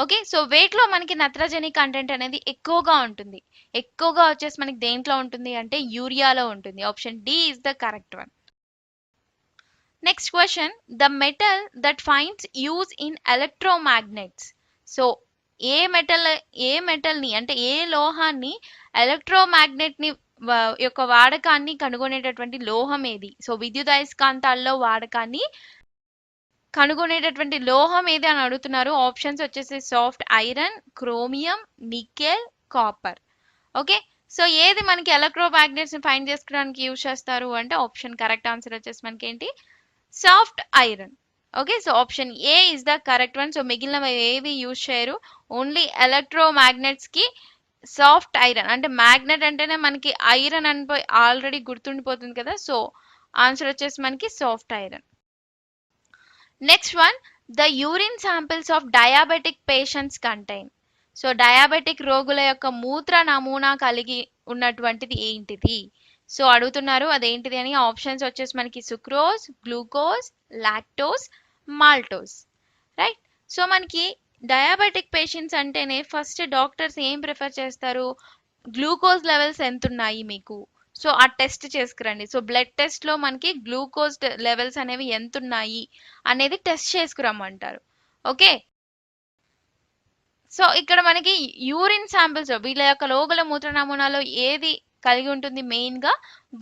Okay, so వేటిలో మనకి నత్రజని కంటెంట్ అనేది ఎక్కువగా ఉంటుంది? ఎక్కువగా వచ్చేసి మనకి దేంట్లో ఉంటుంది అంటే యూరియాలో ఉంటుంది. Option D is the correct one. Next question, the metal that finds use in electromagnets. So ఏ మెటల్ ని అంటే ఏ లోహాన్ని ఎలక్ట్రోమాగ్నెట్ ని యొక్క వాడకాన్ని కనుగొనేటటువంటి లోహం ఏది? సో విద్యుదయస్కాంతాల్లో వాడకాన్ని కనుగొనేటటువంటి లోహం ఏది అని అడుగుతున్నారు. ఆప్షన్స్ వచ్చేసి soft iron, chromium, nickel, copper. Okay, so ఏది మనకి ఎలక్ట్రోమాగ్నెట్స్ ని ఫైండ్ చేసుకోవడానికి యూజ్ చేస్తారు అంటే ఆప్షన్ కరెక్ట్ ఆన్సర్ వచ్చేసి మనకి ఏంటి? Soft iron. Okay, so option A is the correct one. So మిగిలినవి ఏవి యూజ్ చేయరు, ఓన్లీ ఎలక్ట్రోమాగ్నెట్స్ కి సాఫ్ట్ ఐరన్. అంటే మ్యాగ్నెట్ అంటేనే మనకి ఐరన్ అని ఆల్రెడీ గుర్తుండిపోతుంది కదా. సో ఆన్సర్ వచ్చేసి మనకి soft iron. Next one, the urine samples of diabetic patients contain. So diabetic రోగుల యొక్క మూత్ర నమూనా కలిగి ఉన్నటువంటిది ఏంటిది? సో అడుగుతున్నారు అదేంటిది అని. ఆప్షన్స్ వచ్చేసి మనకి sucrose, glucose, lactose, maltose, right. So మనకి డయాబెటిక్ పేషెంట్స్ అంటేనే ఫస్ట్ డాక్టర్స్ ఏం ప్రిఫర్ చేస్తారు? గ్లూకోజ్ లెవెల్స్ ఎంత ఉన్నాయి మీకు, సో ఆ టెస్ట్ చేసుకురండి. సో బ్లడ్ టెస్ట్ లో మనకి గ్లూకోజ్ లెవెల్స్ అనేవి ఎంత ఉన్నాయి అనేది టెస్ట్ చేసుకురమ్మంటారు. ఓకే, సో ఇక్కడ మనకి యూరిన్ శాంపిల్స్ వీళ్ళ యొక్క రోగుల మూత్ర నమూనాలో ఏది కలిగి ఉంటుంది? మెయిన్ గా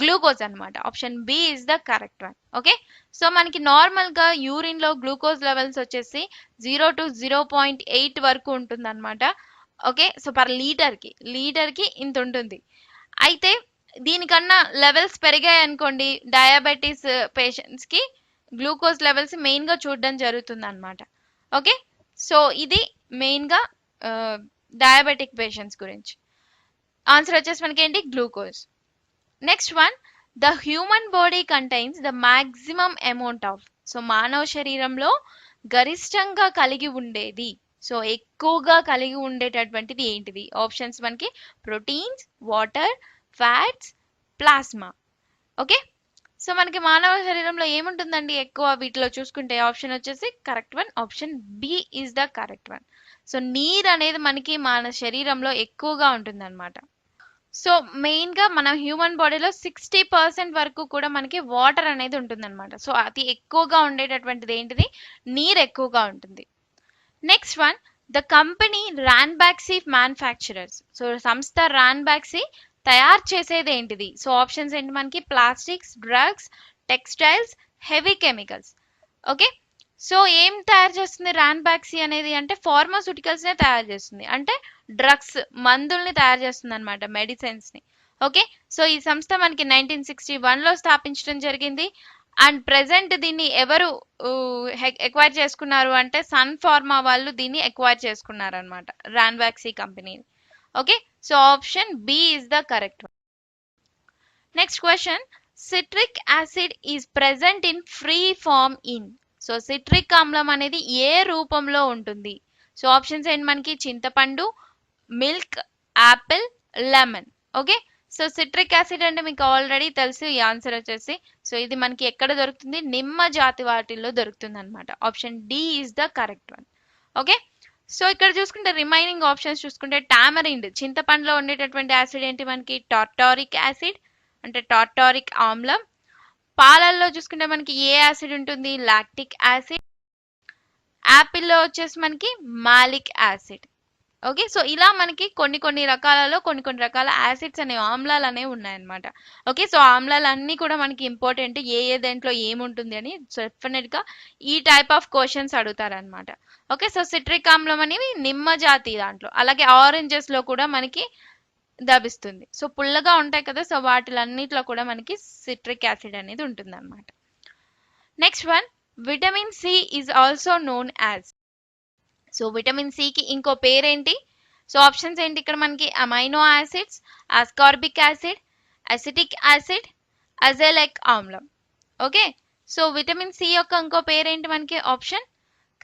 గ్లూకోజ్ అన్నమాట. Option B is the correct one. Okay, so మనకి నార్మల్ గా యూరిన్ లో గ్లూకోజ్ లెవెల్స్ వచ్చేసి 0 to 0.8 వరకు ఉంటుంది అనమాట. ఓకే, సో పర్ లీటర్ కి ఇంత ఉంటుంది. అయితే దీనికన్నా లెవెల్స్ పెరిగాయి అనుకోండి, డయాబెటీస్ పేషెంట్స్ కి గ్లూకోజ్ లెవెల్స్ మెయిన్ గా చూడడం జరుగుతుంది అనమాట. ఓకే, సో ఇది మెయిన్ గా డయాబెటిక్ పేషెంట్స్ గురించి. ఆన్సర్ వచ్చేసి మనకి ఏంటి? Glucose. Next one, the human body contains the maximum amount of. So మానవ శరీరంలో గరిష్టంగా కలిగి ఉండేది, సో ఎక్కువగా కలిగి ఉండేటటువంటిది ఏంటిది? ఆప్షన్స్ మనకి proteins, water, fats, plasma. Okay, so మనకి మానవ శరీరంలో ఏముంటుందండి ఎక్కువ వీటిలో చూసుకుంటే? ఆప్షన్ వచ్చేసి correct one, option B is the correct one. So నీరు అనేది మనకి మన శరీరంలో ఎక్కువగా ఉంటుంది అనమాట. సో మెయిన్గా మన హ్యూమన్ బాడీలో 60% వరకు కూడా మనకి వాటర్ అనేది ఉంటుందన్నమాట. సో అతి ఎక్కువగా ఉండేటటువంటిది ఏంటిది, నీరు ఎక్కువగా ఉంటుంది. Next one, the company Ranbaxy manufacturers. So సంస్థ రాన్బాక్సీ తయారు చేసేది ఏంటిది? సో ఆప్షన్స్ ఏంటి మనకి, plastics, drugs, textiles, heavy chemicals. Okay, so ఏం తయారు చేస్తుంది రాన్బాక్సీ అనేది అంటే ఫార్మాస్యూటికల్స్ నే తయారు చేస్తుంది, అంటే డ్రగ్స్, మందుల్ని తయారు చేస్తుంది అనమాట, మెడిసిన్స్ ని. ఓకే, సో ఈ సంస్థ మనకి 1961లో స్థాపించడం జరిగింది. అండ్ ప్రెసెంట్ దీన్ని ఎవరు ఎక్వైర్ చేసుకున్నారు అంటే సన్ ఫార్మా వాళ్ళు దీన్ని ఎక్వైర్ చేసుకున్నారు అనమాట, రాన్బాక్సీ కంపెనీని. Okay, so option B is the correct one. Next question, citric acid is present in free form in. So citric ఆమ్లం అనేది ఏ రూపంలో ఉంటుంది? సో ఆప్షన్స్ ఏంటి మనకి, చింతపండు, milk, Apple, lemon. Okay, so citric acid అంటే మీకు ఆల్రెడీ తెలుసు ఈ ఆన్సర్ వచ్చేసి. సో ఇది మనకి ఎక్కడ దొరుకుతుంది, నిమ్మ జాతి వాటిల్లో దొరుకుతుంది అనమాట. Option D is the correct one. Okay, so ఇక్కడ చూసుకుంటే రిమైనింగ్ ఆప్షన్స్ చూసుకుంటే టామరిండ్, చింతపండులో ఉండేటటువంటి యాసిడ్ ఏంటి మనకి, టార్టారిక్ యాసిడ్ అంటే టార్టారిక్ ఆమ్లం. పాలల్లో చూసుకుంటే మనకి ఏ యాసిడ్ ఉంటుంది, లాక్టిక్ యాసిడ్. యాపిల్లో వచ్చేసి మనకి మాలిక్ యాసిడ్. ఓకే, సో ఇలా మనకి కొన్ని రకాలలో కొన్ని రకాల యాసిడ్స్ అనేవి, ఆమ్లాలు అనేవి ఉన్నాయన్నమాట. ఓకే, సో ఆమ్లాలు అన్నీ కూడా మనకి ఇంపార్టెంట్, ఏ దేంట్లో ఏముంటుంది అని డెఫినెట్ గా ఈ టైప్ ఆఫ్ క్వశ్చన్స్ అడుగుతారనమాట. ఓకే, సో సిట్రిక్ ఆమ్లం అనేవి నిమ్మ జాతి దాంట్లో, అలాగే ఆరెంజెస్ లో కూడా మనకి లభిస్తుంది. సో పుల్లగా ఉంటాయి కదా, సో వాటిలన్నిట్లో కూడా మనకి సిట్రిక్ యాసిడ్ అనేది ఉంటుంది అనమాట. Next one, vitamin C is also known as. So vitamin సికి ఇంకో పేరేంటి? సో ఆప్షన్స్ ఏంటి ఇక్కడ మనకి, amino acids, ascorbic acid, acetic acid, azelaic ఆమ్లం. ఓకే, సో విటమిన్ సి యొక్క ఇంకో పేరేంటి మనకి, ఆప్షన్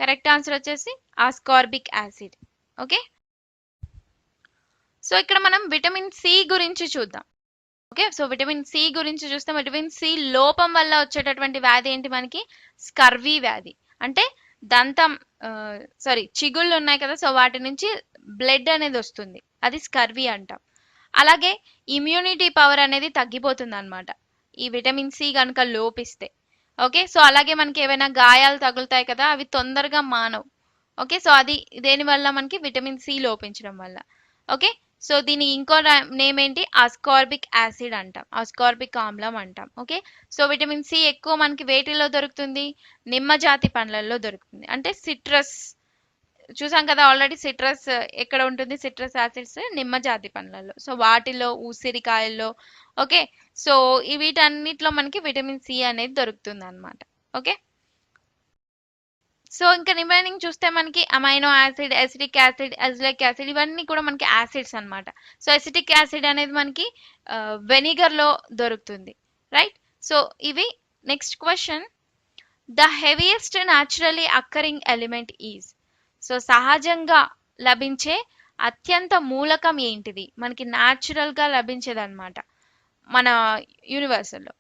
కరెక్ట్ ఆన్సర్ వచ్చేసి ఆస్కార్బిక్ యాసిడ్. ఓకే, సో ఇక్కడ మనం విటమిన్ సి గురించి చూద్దాం. ఓకే, సో విటమిన్ సి గురించి చూస్తే విటమిన్ సి లోపం వల్ల వచ్చేటటువంటి వ్యాధి ఏంటి మనకి, స్కర్వీ వ్యాధి. అంటే దంతం చిగుళ్ళు ఉన్నాయి కదా, సో వాటి నుంచి బ్లడ్ అనేది వస్తుంది, అది స్కర్వీ అంటాం. అలాగే ఇమ్యూనిటీ పవర్ అనేది తగ్గిపోతుంది అనమాట ఈ విటమిన్ సి కనుక లోపిస్తే. ఓకే, సో అలాగే మనకి ఏవైనా గాయాలు తగులుతాయి కదా, అవి తొందరగా మానవు. ఓకే, సో అది దేని వల్ల మనకి, విటమిన్ సి లోపించడం వల్ల. ఓకే, సో దీని ఇంకో నేమ్ ఏంటి, ఆస్కార్బిక్ యాసిడ్ అంటాం, ఆస్కార్బిక్ ఆమ్లం అంటాం. ఓకే, సో విటమిన్ సి ఎక్కువ మనకి వేటిలో దొరుకుతుంది, నిమ్మ జాతి పండ్లలో దొరుకుతుంది. అంటే సిట్రస్ చూసాం కదా ఆల్రెడీ, సిట్రస్ ఎక్కడ ఉంటుంది, సిట్రస్ యాసిడ్స్ నిమ్మ జాతి పండ్లలో, సో వాటిలో, ఉసిరికాయల్లో. ఓకే, సో వీటన్నిటిలో మనకి విటమిన్ సి అనేది దొరుకుతుంది అనమాట. ఓకే, సో ఇంకా రిమైనింగ్ చూస్తే మనకి amino acid, acetic acid, azelaic acid, ఇవన్నీ కూడా మనకి యాసిడ్స్ అనమాట. సో ఎసిటిక్ యాసిడ్ అనేది మనకి వెనిగర్ లో దొరుకుతుంది, రైట్. సో ఇవి. Next question, the heaviest naturally occurring element is. So సహజంగా లభించే అత్యంత మూలకం ఏంటిది, మనకి న్యాచురల్ గా లభించేది అనమాట మన యూనివర్సల్లో.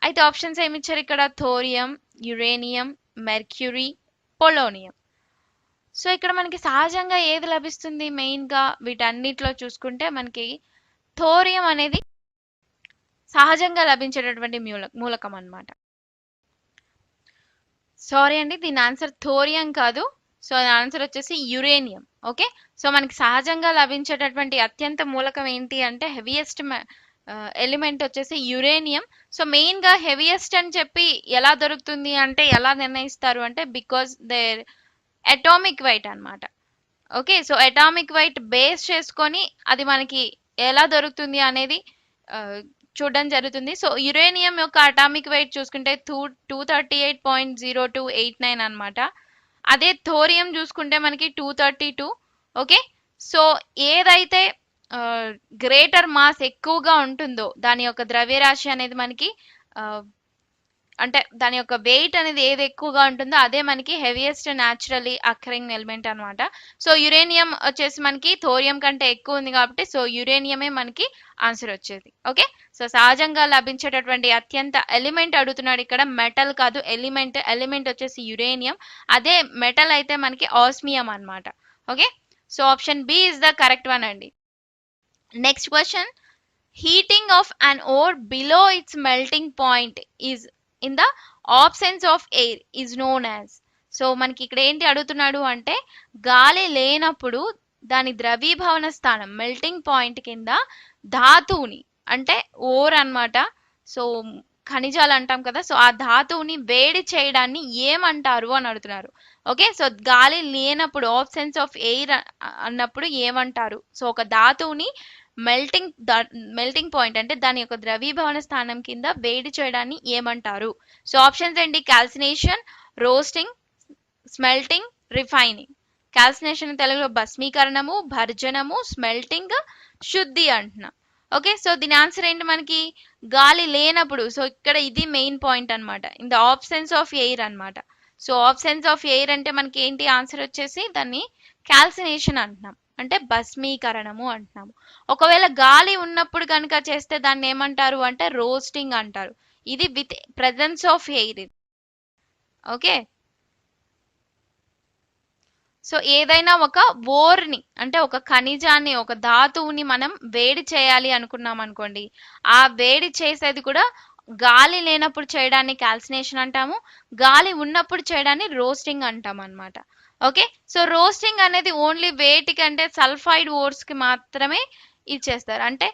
అయితే ఆప్షన్స్ ఏమి ఇచ్చారు ఇక్కడ, thorium, uranium, mercury, polonium. So ఇక్కడ మనకి సహజంగా ఏది లభిస్తుంది, మెయిన్ గా వీటన్నిటిలో చూసుకుంటే మనకి థోరియం అనేది సహజంగా లభించేటటువంటి మూలకం అన్నమాట. సారీ అండి, దీని ఆన్సర్ థోరియం కాదు. సో ఆన్సర్ వచ్చేసి యురేనియం. ఓకే, సో మనకి సహజంగా లభించేటటువంటి అత్యంత మూలకం ఏంటి అంటే, హెవియెస్ట్ ఎలిమెంట్ వచ్చేసి యురేనియం. సో మెయిన్ గా హెవియెస్ట్ అని చెప్పి ఎలా దొరుకుతుంది అంటే, ఎలా నిర్ణయిస్తారు అంటే, బికాస్ దేర్ అటామిక్ వెయిట్ అన్నమాట. Okay, so atomic wait base చేసుకొని అది మనకి ఎలా దొరుకుతుంది అనేది చూడడం జరుగుతుంది. సో యురేనియం యొక్క అటామిక్ వెయిట్ చూసుకుంటే 238.0289 అనమాట. అదే థోరియం చూసుకుంటే మనకి 232. ఓకే, సో ఏదైతే గ్రేటర్ మాస్ ఎక్కువగా ఉంటుందో దాని యొక్క ద్రవ్యరాశి అనేది మనకి అంటే దాని యొక్క వెయిట్ అనేది ఏది ఎక్కువగా ఉంటుందో అదే మనకి హెవియెస్ట్ న్యాచురలీ అక్కరింగ్ ఎలిమెంట్ అనమాట. సో యురేనియం వచ్చేసి మనకి థోరియం కంటే ఎక్కువ ఉంది కాబట్టి సో యురేనియమే మనకి ఆన్సర్ వచ్చేది. ఓకే, సో సహజంగా లభించేటటువంటి అత్యంత ఎలిమెంట్ అడుగుతున్నాడు ఇక్కడ, మెటల్ కాదు, ఎలిమెంట్ వచ్చేసి యురేనియం. అదే మెటల్ అయితే మనకి ఆస్మియం అనమాట. Okay, so option B is the correct one అండి. Next question, heating of an ore below its melting point is in the absence of air is known as. So మనకి ఇక్కడ ఏంటి అడుగుతున్నాడు అంటే గాలి లేనప్పుడు దాని ద్రవీభవన స్థానం మెల్టింగ్ పాయింట్ కింద ధాతువుని అంటే ఓర్ అన్నమాట. సో ఖనిజాలు అంటాం కదా, సో ఆ ధాతువుని వేడి చేయడాన్ని ఏమంటారు అని అడుగుతున్నారు. ఓకే, సో గాలి లేనప్పుడు ఆబ్సెన్స్ ఆఫ్ ఎయిర్ అన్నప్పుడు ఏమంటారు? సో ఒక ధాతువుని మెల్టింగ్ పాయింట్ అంటే దాని యొక్క ద్రవీభవన స్థానం కింద వేడి చేయడాన్ని ఏమంటారు? సో ఆప్షన్స్ ఏంటి? Calcination, roasting, smelting, refining. Calcination తెలుగులో భస్మీకరణము, భర్జనము, స్మెల్టింగ్, శుద్ధి అంటున్నా. ఓకే, సో దీని ఆన్సర్ ఏంటి మనకి? గాలి లేనప్పుడు. సో ఇక్కడ ఇది మెయిన్ పాయింట్ అన్నమాట, in the absence of air అన్నమాట. సో ఆబ్సెన్స్ ఆఫ్ ఎయిర్ అంటే మనకి ఏంటి ఆన్సర్ వచ్చేసి దాన్ని కాల్సినేషన్ అంటున్నాం, అంటే భస్మీకరణము అంటున్నాము. ఒకవేళ గాలి ఉన్నప్పుడు కనుక చేస్తే దాన్ని ఏమంటారు అంటే రోస్టింగ్ అంటారు. ఇది with presence of air. Okay, so ఏదైనా ఒక ఓర్ని అంటే ఒక ఖనిజాన్ని ఒక ధాతువుని మనం వేడి చేయాలి అనుకున్నాం అనుకోండి, ఆ వేడి చేసేది కూడా గాలి లేనప్పుడు చేయడాన్ని కాల్సినేషన్ అంటాము, గాలి ఉన్నప్పుడు చేయడాన్ని రోస్టింగ్ అంటాం అన్నమాట. ఓకే, సో రోస్టింగ్ అనేది ఓన్లీ వేటికి అంటే సల్ఫైడ్ ఓర్స్ కి మాత్రమే ఇచ్చేస్తారు. అంటే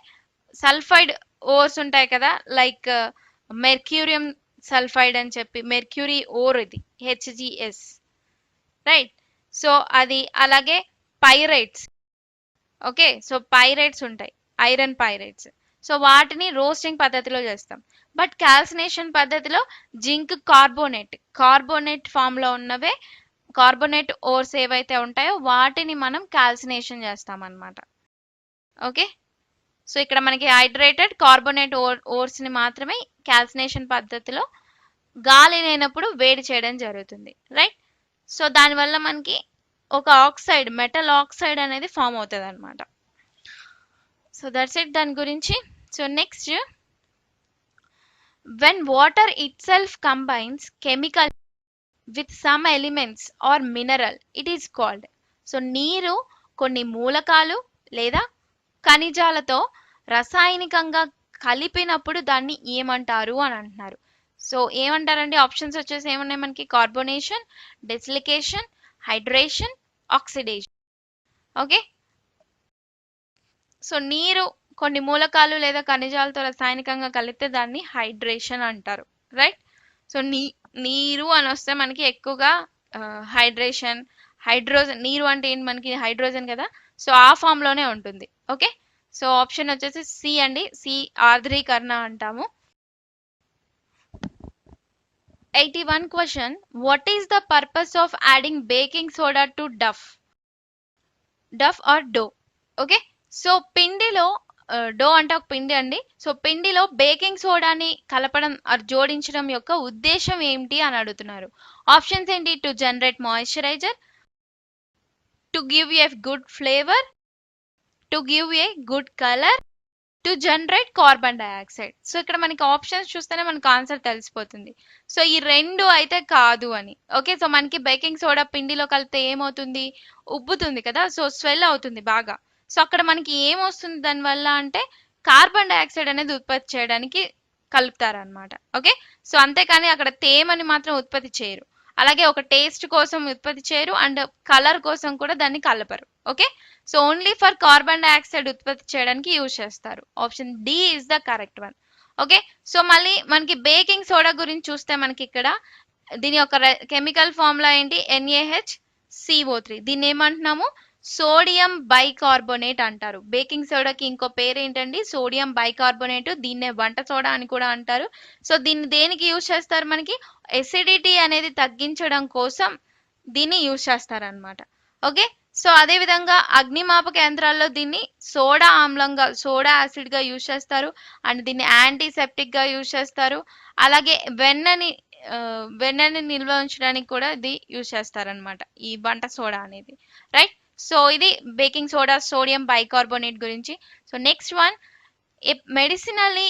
సల్ఫైడ్ ఓర్స్ ఉంటాయి కదా, లైక్ మెర్క్యూరియం సల్ఫైడ్ అని చెప్పి మెర్క్యూరీ ఓర్, ఇది HgS, రైట్. సో అది అలాగే పైరైట్స్. ఓకే, సో పైరైట్స్ ఉంటాయి, ఐరన్ పైరైట్స్. సో వాటిని రోస్టింగ్ పద్ధతిలో చేస్తాం. బట్ కాల్సినేషన్ పద్ధతిలో జింక్ కార్బోనేట్ ఫామ్ లో ఉన్నవే కార్బోనేట్ ఓర్స్ ఏవైతే ఉంటాయో వాటిని మనం కాల్సినేషన్ చేస్తాం అన్నమాట. ఓకే, సో ఇక్కడ మనకి హైడ్రేటెడ్ కార్బోనేట్ ఓర్స్ ని మాత్రమే కాల్సినేషన్ పద్ధతిలో గాలి లేనప్పుడు వేడి చేయడం జరుగుతుంది, రైట్. సో దానివల్ల మనకి ఒక ఆక్సైడ్, మెటల్ ఆక్సైడ్ అనేది ఫామ్ అవుతుంది అనమాట. సో దట్స్ ఇట్ దాని గురించి. So next, when water itself combines chemical with some elements or mineral it is called. So నీరు కొన్ని మూలకాలు లేదా ఖనిజాలతో రసాయనికంగా కలిపినప్పుడు దాన్ని ఏమంటారు అని అంటున్నారు. సో ఏమంటారండి? ఆప్షన్స్ వచ్చేసి ఏమున్నాయి మనకి? Carbonation, డెసిలికేషన్, hydration, oxidation. Okay, so నీరు కొన్ని మూలకాలు లేదా ఖనిజాలతో రసాయనికంగా కలిపితే దాన్ని హైడ్రేషన్ అంటారు, రైట్. సో నీరు అని వస్తే మనకి ఎక్కువగా హైడ్రేషన్, హైడ్రోజన్, నీరు అంటే ఏంటి మనకి? హైడ్రోజన్ కదా, సో ఆ ఫామ్ లోనే ఉంటుంది. ఓకే, సో ఆప్షన్ వచ్చేసి సి అండి, సి ఆర్ద్రీకరణ అంటాము. 81 question, what is the purpose of adding baking soda to duff or dough? Okay, so పిండిలో డో అంటే ఒక పిండి అండి. సో పిండిలో బేకింగ్ సోడాని కలపడం జోడించడం యొక్క ఉద్దేశం ఏంటి అని అడుగుతున్నారు. ఆప్షన్స్ ఏంటి? To generate moisturiser, to give a good flavour, to give a good colour, to generate carbon dioxide. So ఇక్కడ మనకి ఆప్షన్స్ చూస్తేనే మనకు ఆన్సర్ తెలిసిపోతుంది. సో ఈ రెండు అయితే కాదు అని. ఓకే, సో మనకి బేకింగ్ సోడా పిండిలో కలిపితే ఏమవుతుంది? ఉబ్బుతుంది కదా, సో స్వెల్ అవుతుంది బాగా. సో అక్కడ మనకి ఏమొస్తుంది దానివల్ల అంటే కార్బన్ డైఆక్సైడ్ అనేది ఉత్పత్తి చేయడానికి కలుపుతారనమాట. ఓకే, సో అంతేకాని అక్కడ తేమని మాత్రం ఉత్పత్తి చేయరు, అలాగే ఒక టేస్ట్ కోసం ఉత్పత్తి చేయరు, అండ్ కలర్ కోసం కూడా దాన్ని కలపరు. Okay, so only for carbon dioxide ఉత్పత్తి చేయడానికి యూజ్ చేస్తారు. Option D is the correct one. Okay, so మళ్ళీ మనకి బేకింగ్ సోడా గురించి చూస్తే మనకి ఇక్కడ దీని యొక్క కెమికల్ ఫార్ములా ఏంటి? NaHCO3. దీన్ని ఏమంటున్నాము? సోడియం బైకార్బోనేట్ అంటారు. బేకింగ్ సోడాకి ఇంకో పేరు ఏంటండి? Sodium bicarbonate. దీన్నే వంట సోడా అని కూడా అంటారు. సో దీన్ని దేనికి యూజ్ చేస్తారు? మనకి ఎసిడిటీ అనేది తగ్గించడం కోసం దీన్ని యూజ్ చేస్తారు అనమాట. ఓకే, సో అదే విధంగా అగ్నిమాపక యంత్రాల్లో దీన్ని సోడా ఆమ్లంగా, సోడా యాసిడ్ గా యూజ్ చేస్తారు, అండ్ దీన్ని యాంటీసెప్టిక్ గా యూజ్ చేస్తారు. అలాగే వెన్నని నిల్వ ఉంచడానికి కూడా ఇది యూజ్ చేస్తారనమాట, ఈ వంట సోడా అనేది, రైట్. సో ఇది బేకింగ్ సోడా, సోడియం బైకార్బోనేట్ గురించి. So next one, a medicinally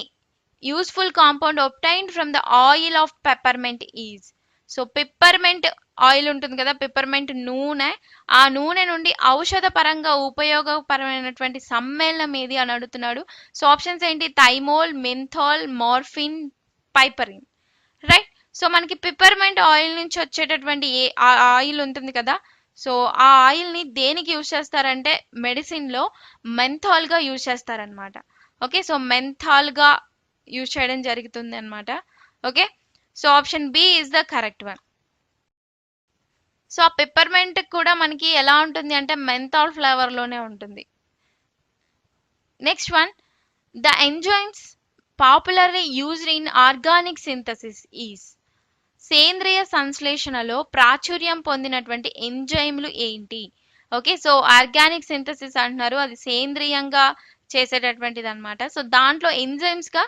useful compound obtained from the oil of peppermint is. So peppermint oil ఉంటుంది కదా, పిప్పర్మెంట్ నూనె, ఆ నూనె నుండి ఔషధ పరంగా ఉపయోగపరమైనటువంటి సమ్మేళనం ఏది అని అడుగుతున్నాడు. సో ఆప్షన్స్ ఏంటి? Thymol, menthol, morphine, piperine. Right. So మనకి పిప్పర్మెంట్ ఆయిల్ నుంచి వచ్చేటటువంటి ఆయిల్ ఉంటుంది కదా, సో ఆ ఆయిల్ ని దేనికి యూజ్ చేస్తారంటే మెడిసిన్ లో మెంథాల్ గా యూజ్ చేస్తారనమాట. ఓకే, సో మెంథాల్ గా యూజ్ చేయడం జరుగుతుంది అనమాట. Okay, so option B is the correct one. So ఆ పిప్పర్మెంట్ కూడా మనకి ఎలా ఉంటుంది అంటే మెంథాల్ ఫ్లేవర్ లోనే ఉంటుంది. Next one, the enzymes popularly used in organic synthesis is. సేంద్రియ సంశ్లేషణలో ప్రాచుర్యం పొందినటువంటి ఎంజైమ్లు ఏంటి? ఓకే, సో ఆర్గానిక్ సింథసిస్ అంటున్నారు, అది సేంద్రియంగా చేసేటటువంటిది అనమాట. సో దాంట్లో ఎంజైమ్స్ గా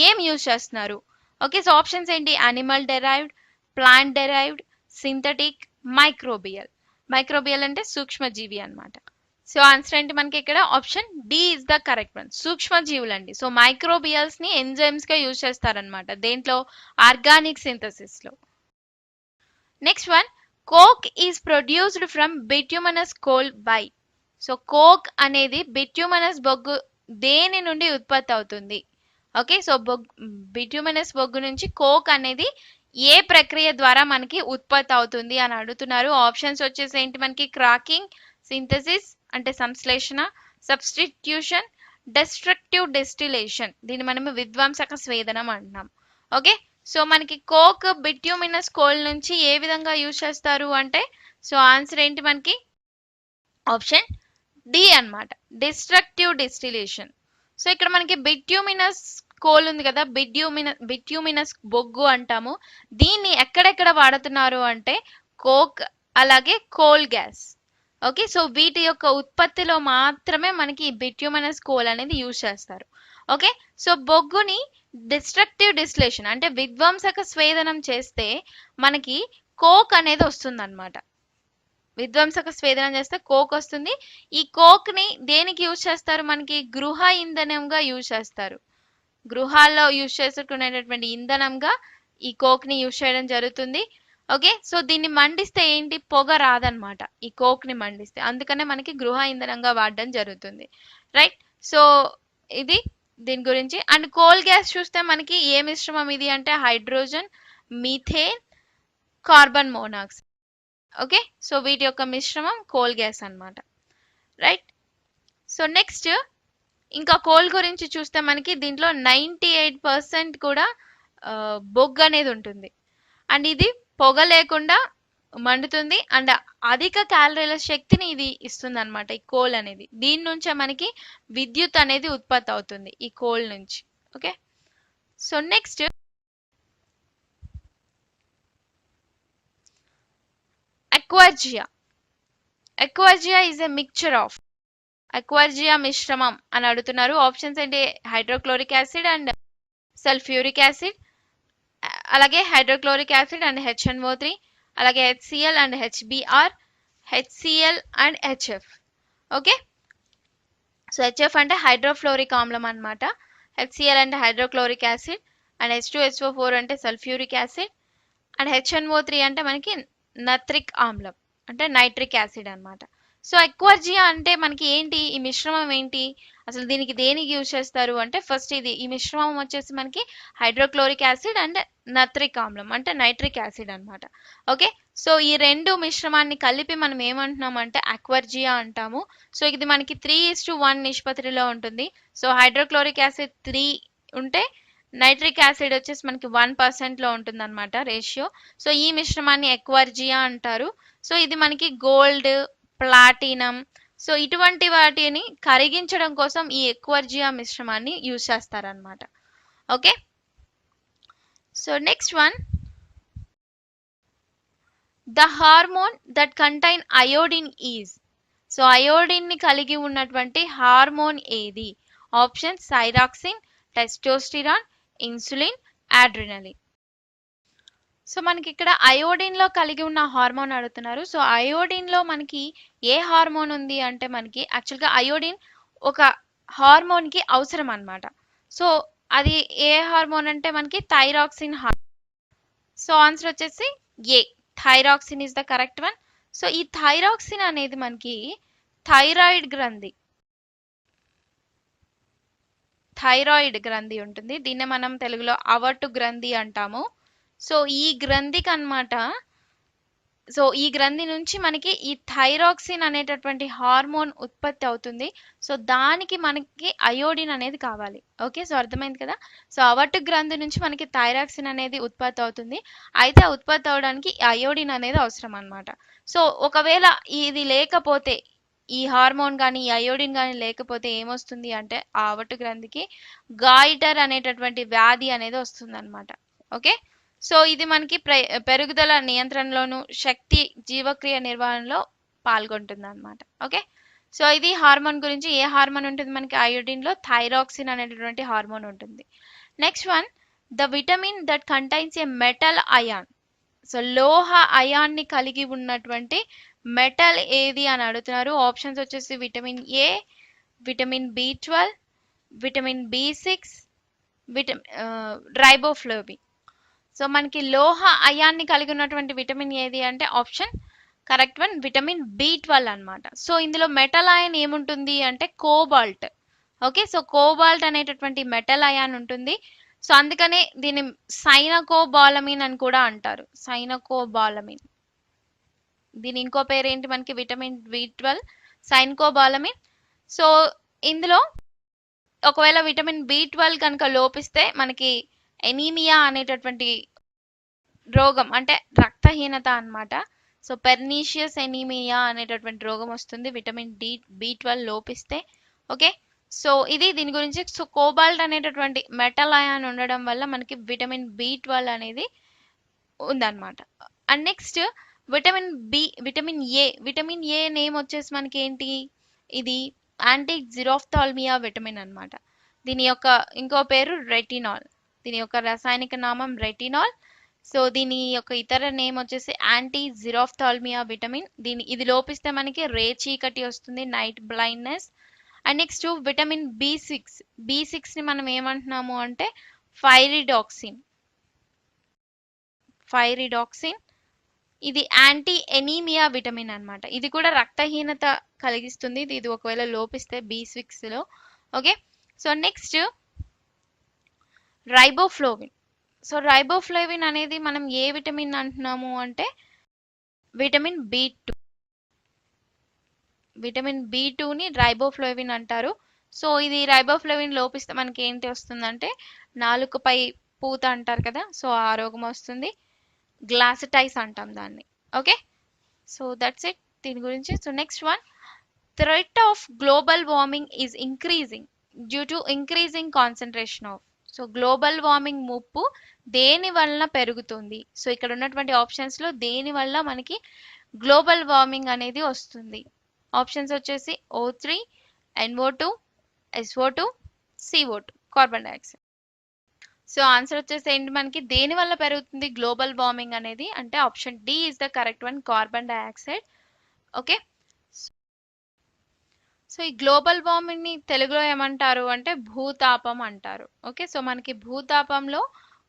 ఏం యూజ్ చేస్తున్నారు? ఓకే, సో ఆప్షన్స్ ఏంటి? Animal derived, plant derived, synthetic, microbial. Microbial అంటే సూక్ష్మజీవి అన్నమాట. సో ఆన్సర్ ఏంటి మనకి ఇక్కడ? Option D is the correct one, సూక్ష్మజీవులు అండి. సో మైక్రోబియల్స్ ని ఎంజైమ్స్ గా యూజ్ చేస్తారనమాట దేంట్లో? ఆర్గానిక్ సింథసిస్ లో. Next one, coke is produced from bituminous coal by. So coke అనేది బిట్యూమనస్ బొగ్గు దేని నుండి ఉత్పత్తి అవుతుంది? ఓకే, సో బిట్యూమనస్ బొగ్గు నుంచి కోక్ అనేది ఏ ప్రక్రియ ద్వారా మనకి ఉత్పత్తి అవుతుంది అని అడుగుతున్నారు. ఆప్షన్స్ వచ్చేసి ఏంటి మనకి? క్రాకింగ్, సింథసిస్ అంటే సంశ్లేషణ, సబ్స్టిట్యూషన్, డెస్ట్రక్టివ్ డిస్టిలేషన్, దీన్ని మనం విధ్వంసక స్వేదనం అంటున్నాం. ఓకే, సో మనకి కోక్ బిట్యూమినస్ కోల్ నుంచి ఏ విధంగా యూజ్ చేస్తారు అంటే, సో ఆన్సర్ ఏంటి మనకి? ఆప్షన్ డి అన్నమాట, డిస్ట్రక్టివ్ డిస్టిలేషన్. సో ఇక్కడ మనకి బిట్యూమినస్ కోల్ ఉంది కదా, బిట్యూమినస్ బొగ్గు అంటాము, దీన్ని ఎక్కడెక్కడ వాడుతున్నారు అంటే కోక్ అలాగే కోల్ గ్యాస్. ఓకే, సో వీటి యొక్క ఉత్పత్తిలో మాత్రమే మనకి బిట్యూమినస్ కోల్ అనేది యూజ్ చేస్తారు. ఓకే, సో బొగ్గుని డిస్ట్రక్టివ్ డిస్టిలేషన్ అంటే విధ్వంసక స్వేదనం చేస్తే మనకి కోక్ అనేది వస్తుంది అనమాట. విధ్వంసక స్వేదనం చేస్తే కోక్ వస్తుంది. ఈ కోక్ ని దేనికి యూజ్ చేస్తారు? మనకి గృహ ఇంధనంగా యూజ్ చేస్తారు. గృహాల్లో యూజ్ చేసుకునేటటువంటి ఇంధనంగా ఈ కోక్ ని యూజ్ చేయడం జరుగుతుంది. ఓకే, సో దీన్ని మండిస్తే ఏంటి? పొగ రాదనమాట ఈ కోక్ ని మండిస్తే, అందుకనే మనకి గృహ ఇంధనంగా వాడడం జరుగుతుంది. రైట్, సో ఇది దీని గురించి. అండ్ కోల్ గ్యాస్ చూస్తే మనకి ఏ మిశ్రమం ఇది అంటే hydrogen, methane, carbon monoxide. Okay, so వీటి యొక్క మిశ్రమం కోల్ గ్యాస్ అన్నమాట. రైట్, సో నెక్స్ట్ ఇంకా కోల్ గురించి చూస్తే మనకి దీంట్లో 98% కూడా బొగ్గు అనేది ఉంటుంది. అండ్ ఇది పొగ లేకుండా మండుతుంది అండ్ అధిక క్యాలరీల శక్తిని ఇది ఇస్తుంది అనమాట ఈ కోల్ అనేది. దీని నుంచే మనకి విద్యుత్ అనేది ఉత్పత్తి అవుతుంది ఈ కోల్ నుంచి. Okay, so next aqua regia. Aqua regia is a mixture of. Aqua regia మిశ్రమం అని అడుగుతున్నారు. ఆప్షన్స్ ఏంటి? Hydrochloric acid and sulphuric acid, అలాగే హైడ్రోక్లోరిక్ యాసిడ్ అండ్ HNO3, అలాగే HCl and HBr, HCl and HF. Okay, so HF అంటే హైడ్రోఫ్లోరిక్ ఆమ్లం అన్నమాట, HCl అంటే హైడ్రోక్లోరిక్ యాసిడ్ అండ్ H2SO4 అంటే సల్ఫ్యూరిక్ యాసిడ్ అండ్ HNO3 అంటే మనకి నత్రిక్ ఆమ్లం అంటే నైట్రిక్ యాసిడ్ అన్నమాట. సో అక్వాజియా అంటే మనకి ఏంటి? ఈ మిశ్రమం ఏంటి? అసలు దీనికి దేనికి యూజ్ చేస్తారు అంటే ఫస్ట్ ఈ మిశ్రమం వచ్చేసి మనకి హైడ్రోక్లోరిక్ యాసిడ్ అండ్ నత్రిక్ ఆమ్లం అంటే నైట్రిక్ యాసిడ్ అన్నమాట. ఓకే, సో ఈ రెండు మిశ్రమాన్ని కలిపి మనం ఏమంటున్నాం అంటే అక్వాజియా అంటాము. సో ఇది మనకి 3:1 నిష్పత్తిలో ఉంటుంది. సో హైడ్రోక్లోరిక్ యాసిడ్ 3 ఉంటే నైట్రిక్ యాసిడ్ వచ్చేసి మనకి 1% లో ఉంటుంది అనమాట రేషియో. సో ఈ మిశ్రమాన్ని అక్వాజియా అంటారు. సో ఇది మనకి గోల్డ్, ప్లాటినం, సో ఇటువంటి వాటిని కరిగించడం కోసం ఈ అక్వాజియా మిశ్రమాన్ని యూజ్ చేస్తారనమాట. Okay, so next one, the hormone that contain iodine is. So iodine ని కలిగి ఉన్నటువంటి హార్మోన్ ఏది? Option thyroxine, testosterone, insulin, adrenaline. So మనకి ఇక్కడ అయోడిన్ లో కలిగి ఉన్న హార్మోన్ అడుగుతున్నారు. సో అయోడిన్ లో మనకి ఏ హార్మోన్ ఉంది అంటే మనకి యాక్చువల్గా అయోడిన్ ఒక హార్మోన్ కి అవసరం అన్నమాట. సో అది ఏ హార్మోన్ అంటే మనకి థైరాక్సిన్ హార్మోన్. సో ఆన్సర్ వచ్చేసి A thyroxine is the correct one. So ఈ థైరాక్సిన్ అనేది మనకి థైరాయిడ్ గ్రంథి ఉంటుంది. దీన్నే మనం తెలుగులో అవటు గ్రంథి అంటాము. సో ఈ గ్రంథికి అన్నమాట, సో ఈ గ్రంథి నుంచి మనకి ఈ థైరాక్సిన్ అనేటటువంటి హార్మోన్ ఉత్పత్తి అవుతుంది. సో దానికి మనకి అయోడిన్ అనేది కావాలి. ఓకే, సో అర్థమైంది కదా. సో అవటు గ్రంథి నుంచి మనకి థైరాక్సిన్ అనేది ఉత్పత్తి అవుతుంది. అయితే ఆ ఉత్పత్తి అవడానికి అయోడిన్ అనేది అవసరం అన్నమాట. సో ఒకవేళ ఇది లేకపోతే, ఈ హార్మోన్ కానీ ఈ అయోడిన్ కానీ లేకపోతే ఏమొస్తుంది అంటే ఆ అవటు గ్రంథికి గాయిటర్ అనేటటువంటి వ్యాధి అనేది వస్తుంది అనమాట. ఓకే, సో ఇది మనకి పెరుగుదల నియంత్రణలోను శక్తి జీవక్రియ నిర్వహణలో పాల్గొంటుంది అనమాట. ఓకే, సో ఇది హార్మోన్ గురించి. ఏ హార్మోన్ ఉంటుంది మనకి అయోడిన్ లో? థైరాక్సిన్ అనేటటువంటి హార్మోన్ ఉంటుంది. Next one, the vitamin that contains a metal ion. So లోహ అయాన్ని కలిగి ఉన్నటువంటి మెటల్ ఏది అని అడుగుతున్నారు. ఆప్షన్స్ వచ్చేసి vitamin A, vitamin B12, vitamin B6, riboflavin. So మనకి లోహ అయాన్ని కలిగి ఉన్నటువంటి విటమిన్ ఏది అంటే option correct one vitamin B12 అన్నమాట. సో ఇందులో మెటల్ అయాన్ ఏముంటుంది అంటే కోబాల్ట్. ఓకే, సో కోబాల్ట్ అనేటటువంటి మెటల్ అయాన్ ఉంటుంది. సో అందుకనే దీన్ని సైనకోబాలమిన్ అని కూడా అంటారు. సైనకోబాలమిన్, దీని ఇంకో పేరు ఏంటి మనకి? Vitamin B12, cyanocobalamin. సో ఇందులో ఒకవేళ విటమిన్ B12 కనుక లోపిస్తే మనకి ఎనీమియా అనేటటువంటి రోగం, అంటే రక్తహీనత అన్నమాట. సో పెర్నీషియస్ ఎనీమియా అనేటటువంటి రోగం వస్తుంది విటమిన్ B12 లోపిస్తే. ఓకే, సో ఇది దీని గురించి. సో కోబాల్ట్ అనేటటువంటి మెటల్ అయాన్ ఉండడం వల్ల మనకి విటమిన్ B12 అనేది ఉందన్నమాట. And next vitamin A name వచ్చేసి మనకి ఏంటి? ఇది యాంటీ జిరోఫ్థాల్మియా విటమిన్ అన్నమాట. దీని యొక్క ఇంకో పేరు రెటినాల్. దీని యొక్క రసాయనిక నామం రెటినాల్. సో దీని యొక్క ఇతర నేమ్ వచ్చేసి యాంటీ జిరోఫ్థాల్మియా విటమిన్. ఇది లోపిస్తే మనకి రేచీకటి వస్తుంది, night blindness. And next vitamin B6 ని మనం ఏమంటున్నాము అంటే ఫైరిడాక్సిన్. ఇది యాంటీ ఎనీమియా విటమిన్ అన్నమాట. ఇది కూడా రక్తహీనత కలిగిస్తుంది ఇది ఒకవేళ లోపిస్తే B6 లో. Okay, so next riboflavin. So riboflavin అనేది మనం ఏ విటమిన్ అంటున్నాము అంటే విటమిన్ B2 ని రైబోఫ్లోవిన్ అంటారు. సో ఇది రైబోఫ్లోవిన్ లోపిస్తే మనకి ఏంటి వస్తుందంటే నాలుకపై పూత అంటారు కదా, సో ఆ రోగం వస్తుంది. గ్లాసిటైస్ అంటాం దాన్ని. ఓకే, సో దట్స్ ఇట్ దీని గురించి. So next one, threat of global warming is increasing due to increasing concentration of. So global warming ముప్పు దేని వలన పెరుగుతుంది? సో ఇక్కడ ఉన్నటువంటి ఆప్షన్స్ లో దేని వల్ల మనకి గ్లోబల్ వార్మింగ్ అనేది వస్తుంది? ఆప్షన్స్ వచ్చేసి O3, NO2, SO2, CO2, carbon dioxide. So answer వచ్చేసి ఏంటి మనకి? దేని వల్ల పెరుగుతుంది గ్లోబల్ వార్మింగ్ అనేది అంటే option D is the correct one, carbon dioxide. Okay, so ఈ గ్లోబల్ వార్మింగ్ ని తెలుగులో ఏమంటారు అంటే భూతాపం అంటారు. ఓకే, సో మనకి భూతాపంలో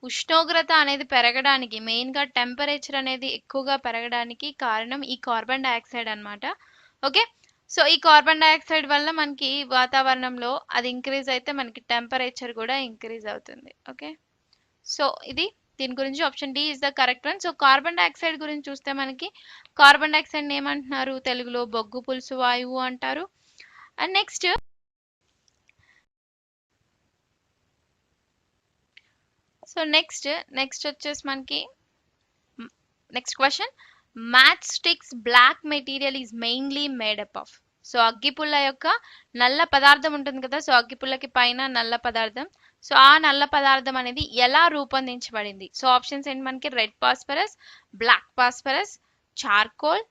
ఉష్ణోగ్రత అనేది పెరగడానికి, మెయిన్ గా టెంపరేచర్ అనేది ఎక్కువగా పెరగడానికి కారణం ఈ కార్బన్ డైఆక్సైడ్ అన్నమాట. ఓకే, సో ఈ కార్బన్ డైఆక్సైడ్ వల్ల మనకి వాతావరణంలో అది ఇంక్రీజ్ అయితే మనకి టెంపరేచర్ కూడా ఇంక్రీజ్ అవుతుంది. ఓకే, సో ఇది దీని గురించి option D is the correct one. So carbon dioxide గురించి చూస్తే మనకి కార్బన్ డైఆక్సైడ్ ఏమంటున్నారు తెలుగులో? బొగ్గు పులుసు వాయువు అంటారు. అండ్ నెక్స్ట్ వచ్చేసి మనకి next question, match sticks black material is mainly made up of. So అగ్గిపుల్ల యొక్క నల్ల పదార్థం ఉంటుంది కదా, సో అగ్గిపుల్లకి పైన నల్ల పదార్థం. సో ఆ నల్ల పదార్థం అనేది ఎలా రూపొందించబడింది? సో ఆప్షన్స్ ఏంటి మనకి? Red phosphorus, black phosphorus, charcoal,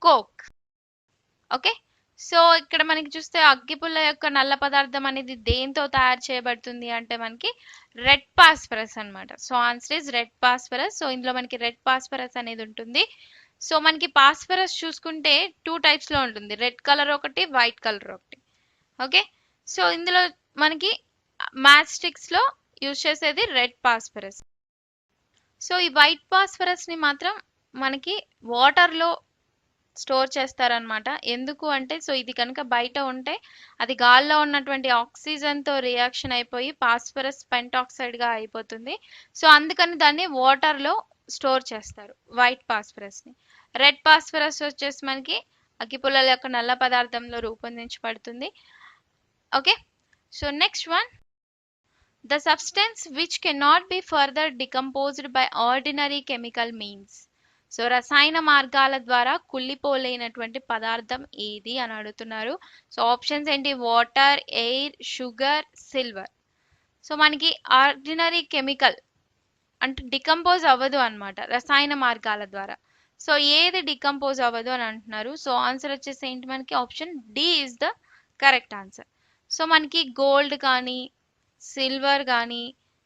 coke. Okay, so ఇక్కడ మనకి చూస్తే అగ్గిపుల్ల యొక్క నల్ల పదార్థం అనేది దేంతో తయారు చేయబడుతుంది అంటే మనకి రెడ్ ఫాస్ఫరస్ అన్నమాట. So answer is red phosphorus. So ఇందులో మనకి రెడ్ ఫాస్ఫరస్ అనేది ఉంటుంది. సో మనకి ఫాస్ఫరస్ చూసుకుంటే 2 టైప్స్ లో ఉంటుంది, రెడ్ కలర్ ఒకటి, వైట్ కలర్ ఒకటి. ఓకే, సో ఇందులో మనకి మ్యాచ్ స్టిక్స్ లో యూజ్ చేసేది రెడ్ ఫాస్ఫరస్. సో ఈ వైట్ ఫాస్ఫరస్ ని మాత్రం మనకి వాటర్లో స్టోర్ చేస్తారనమాట. ఎందుకు అంటే సో ఇది కనుక బయట ఉంటే అది గాల్లో ఉన్నటువంటి ఆక్సిజన్తో రియాక్షన్ అయిపోయి పాస్పరస్ పెంటాక్సైడ్గా అయిపోతుంది. సో అందుకని దాన్ని వాటర్లో స్టోర్ చేస్తారు వైట్ పాస్పరస్ని. రెడ్ పాస్పరస్ వచ్చేసి మనకి అగ్గిపుల్లల యొక్క నల్ల పదార్థంలో రూపొందించబడుతుంది. Okay, so next one, the substance which cannot be further decomposed by ordinary chemical means. So రసాయన మార్గాల ద్వారా కుళ్ళిపోలేనటువంటి పదార్థం ఏది అని అడుగుతున్నారు. సో ఆప్షన్స్ ఏంటి? Water, air, sugar, silver. So మనకి ఆర్డినరీ కెమికల్ అంటే డికంపోజ్ అవ్వదు అనమాట రసాయన మార్గాల ద్వారా. సో ఏది డికంపోజ్ అవ్వదు అని అంటున్నారు. సో ఆన్సర్ వచ్చేసి ఏంటి మనకి? Option D is the correct answer. So మనకి గోల్డ్ కానీ సిల్వర్ కానీ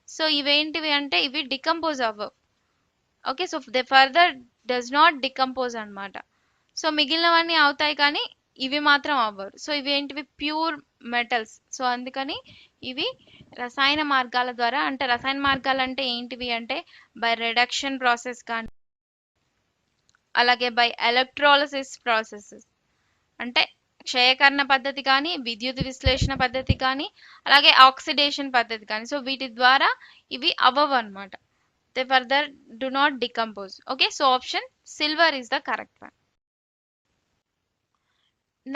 సో ఇవేంటివి అంటే ఇవి డికంపోజ్ అవ్వవు. Okay, so they further does not decompose అనమాట. సో మిగిలినవన్నీ అవుతాయి కానీ ఇవి మాత్రం అవ్వరు. సో ఇవి ఏంటివి? Pure metals. సో అందుకని ఇవి రసాయన మార్గాల ద్వారా, అంటే రసాయన మార్గాలు అంటే ఏంటివి అంటే బై రిడక్షన్ ప్రాసెస్ కానీ అలాగే బై ఎలక్ట్రాలసిస్ ప్రాసెసెస్ అంటే క్షయకరణ పద్ధతి కానీ విద్యుత్ విశ్లేషణ పద్ధతి కానీ అలాగే ఆక్సిడేషన్ పద్ధతి కానీ సో వీటి ద్వారా ఇవి అవ్వవు అనమాట. They further do not decompose. Okay, so option silver is the correct one.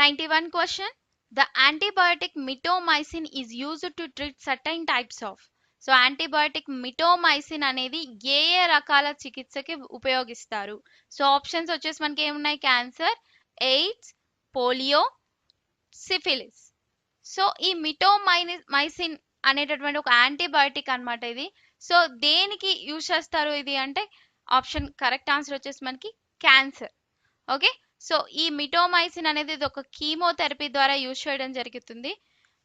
91 question, the antibiotic mitomycin is used to treat certain types of. So antibiotic mitomycin అనేది ఏ ఏ రకాల చికిత్సకి ఉపయోగిస్తారు? సో ఆప్షన్స్ వచ్చేసి మనకి ఏమున్నాయి? Cancer, AIDS, polio, syphilis. So ఈ మిటోమైసిన్ అనేటటువంటి ఒక యాంటీబయోటిక్ అన్నమాట ఇది. సో దేనికి యూజ్ చేస్తారు ఇది అంటే ఆప్షన్ కరెక్ట్ ఆన్సర్ వచ్చేసి మనకి క్యాన్సర్. ఓకే, సో ఈ మిటోమైసిన్ అనేది ఇది ఒక కీమోథెరపీ ద్వారా యూజ్ చేయడం జరుగుతుంది.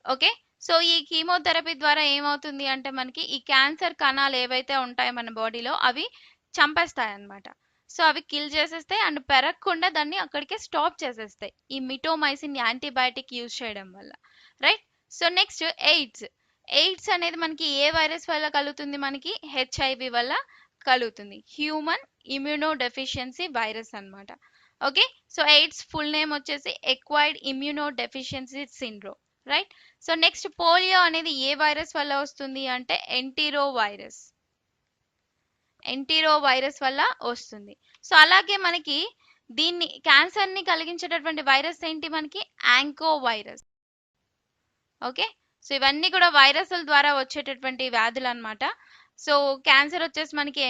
ఓకే, సో ఈ కీమోథెరపీ ద్వారా ఏమవుతుంది అంటే మనకి ఈ క్యాన్సర్ కణాలు ఏవైతే ఉంటాయో మన బాడీలో అవి చంపేస్తాయి అన్నమాట. సో అవి కిల్ చేసేస్తాయి అండ్ పెరగకుండా దాన్ని అక్కడికే స్టాప్ చేసేస్తాయి ఈ మిటోమైసిన్ యాంటీబయాటిక్ యూజ్ చేయడం వల్ల. Right, so next AIDS. AIDS అనేది మనకి ఏ వైరస్ వల్ల కలుగుతుంది? మనకి హెచ్ఐవి వల్ల కలుగుతుంది. హ్యూమన్ ఇమ్యూనో డెఫిషియన్సీ వైరస్ అన్నమాట. Okay, so AIDS full name వచ్చేసి acquired immuno deficiency syndrome. Right, so next polio అనేది ఏ వైరస్ వల్ల వస్తుంది అంటే ఎంటీరో వైరస్. ఎంటీరో వైరస్ వల్ల వస్తుంది. సో అలాగే మనకి దీన్ని క్యాన్సర్ ని కలిగించేటటువంటి వైరస్ ఏంటి? మనకి యాంకో వైరస్. ఓకే, సో ఇవన్నీ కూడా వైరస్ల ద్వారా వచ్చేటటువంటి వ్యాధులు అన్నమాట. సో క్యాన్సర్ వచ్చేసి మనకి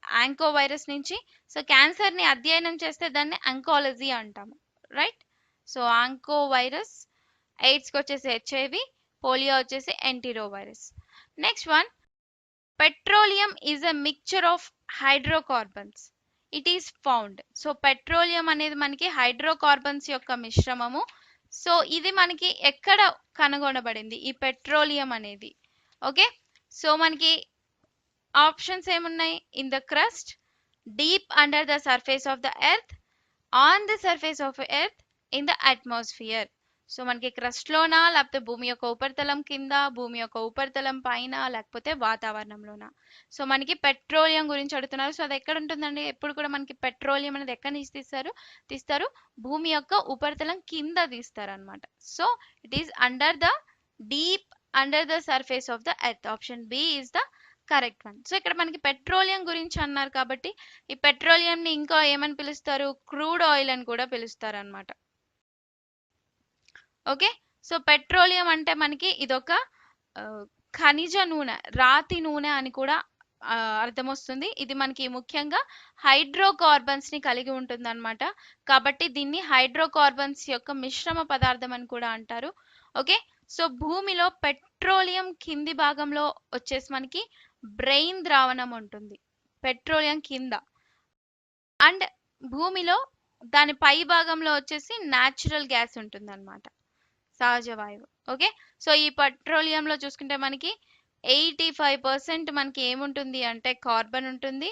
యాంకో వైరస్ నుంచి. సో క్యాన్సర్ ని అధ్యయనం చేస్తే దాన్ని అంకాలజీ అంటాము. రైట్, సో యాంకో వైరస్, ఎయిడ్స్కి వచ్చేసి హెచ్ఐవి, పోలియో వచ్చేసి entero virus. Next one, petroleum is a mixture of hydrocarbons. It is found. So petroleum అనేది మనకి హైడ్రోకార్బన్స్ యొక్క మిశ్రమము. సో ఇది మనకి ఎక్కడ కనుగొనబడింది ఈ పెట్రోలియం అనేది? ఓకే, సో మనకి ఆప్షన్స్ ఏమున్నాయి? In the crust, deep under the surface of the earth, on the surface of earth, in the atmosphere. So మనకి క్రస్ట్లోనా లేకపోతే భూమి యొక్క ఉపరితలం కింద, భూమి యొక్క ఉపరితలం పైన, లేకపోతే వాతావరణంలోనా? సో మనకి పెట్రోలియం గురించి అడుగుతున్నారు. సో అది ఎక్కడ ఉంటుందండి? ఎప్పుడు కూడా మనకి పెట్రోలియం అనేది ఎక్కడి నుంచి తీస్తారు? భూమి యొక్క ఉపరితలం కింద తీస్తారు అనమాట. So it is under the deep under the surface of the earth. Option B is the correct one. So ఇక్కడ మనకి పెట్రోలియం గురించి అన్నారు కాబట్టి ఈ పెట్రోలియం ని ఇంకా ఏమని పిలుస్తారు? క్రూడ్ ఆయిల్ అని కూడా పిలుస్తారు అనమాట. ఓకే, సో పెట్రోలియం అంటే మనకి ఇదొక ఖనిజ నూనె, రాతి నూనె అని కూడా అర్థం వస్తుంది. ఇది మనకి ముఖ్యంగా హైడ్రోకార్బన్స్ ని కలిగి ఉంటుంది అనమాట. కాబట్టి దీన్ని హైడ్రోకార్బన్స్ యొక్క మిశ్రమ పదార్థం అని కూడా అంటారు. ఓకే, సో భూమిలో పెట్రోలియం కింది భాగంలో వచ్చేసి మనకి బ్రెయిన్ ద్రావణం ఉంటుంది పెట్రోలియం కింద, అండ్ భూమిలో దాని పై భాగంలో వచ్చేసి న్యాచురల్ గ్యాస్ ఉంటుంది అనమాట, సహజ వాయువు. ఓకే, సో ఈ పెట్రోలియంలో చూసుకుంటే మనకి 85% మనకి ఏముంటుంది అంటే కార్బన్ ఉంటుంది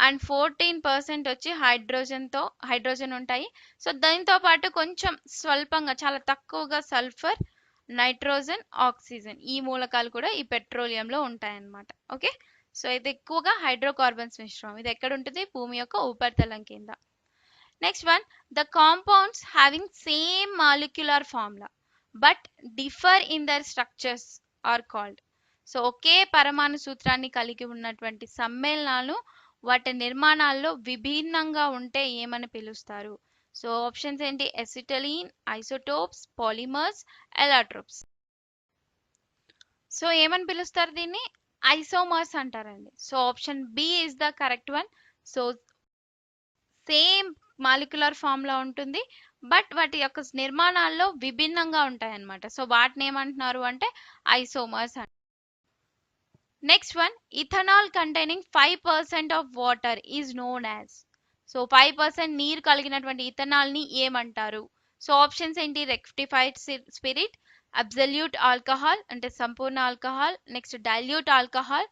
అండ్ 14% వచ్చి హైడ్రోజన్ ఉంటాయి. సో దీంతో పాటు కొంచెం స్వల్పంగా చాలా తక్కువగా సల్ఫర్, నైట్రోజన్, ఆక్సిజన్ ఈ మూలకాలు కూడా ఈ పెట్రోలియంలో ఉంటాయన్నమాట. ఓకే, సో ఇది ఎక్కువగా హైడ్రోకార్బన్స్ మిశ్రమం. ఇది ఎక్కడ ఉంటుంది? భూమి యొక్క ఉపరితలం కింద. Next one, the compounds having same molecular formula but differ in their structures are called. So ఒకే పరమాణు సూత్రాన్ని కలిగి ఉన్నటువంటి సమ్మేళనాలు వాటి నిర్మాణాల్లో విభిన్నంగా ఉంటే ఏమని పిలుస్తారు? సో ఆప్షన్స్ ఏంటి? Acetylene, isotopes, polymers, allotropes. So ఏమని పిలుస్తారు దీన్ని? ఐసోమర్స్ అంటారండి. So option B is the correct one. So same molecular formula ఉంటుంది, బట్ వాటి యొక్క నిర్మాణాల్లో విభిన్నంగా ఉంటాయి అన్నమాట. సో వాటిని ఏమంటున్నారు అంటే isomers. Next one, ethanol containing 5% of water is known as. So 5% నీరు కలిగినటువంటి ఇథనాల్ ని ఏమంటారు? సో ఆప్షన్స్ ఏంటి? రెక్టిఫైడ్ స్పిరిట్, అబ్సల్యూట్ ఆల్కహాల్ అంటే సంపూర్ణ ఆల్కహాల్, నెక్స్ట్ డైల్యూట్ ఆల్కహాల్,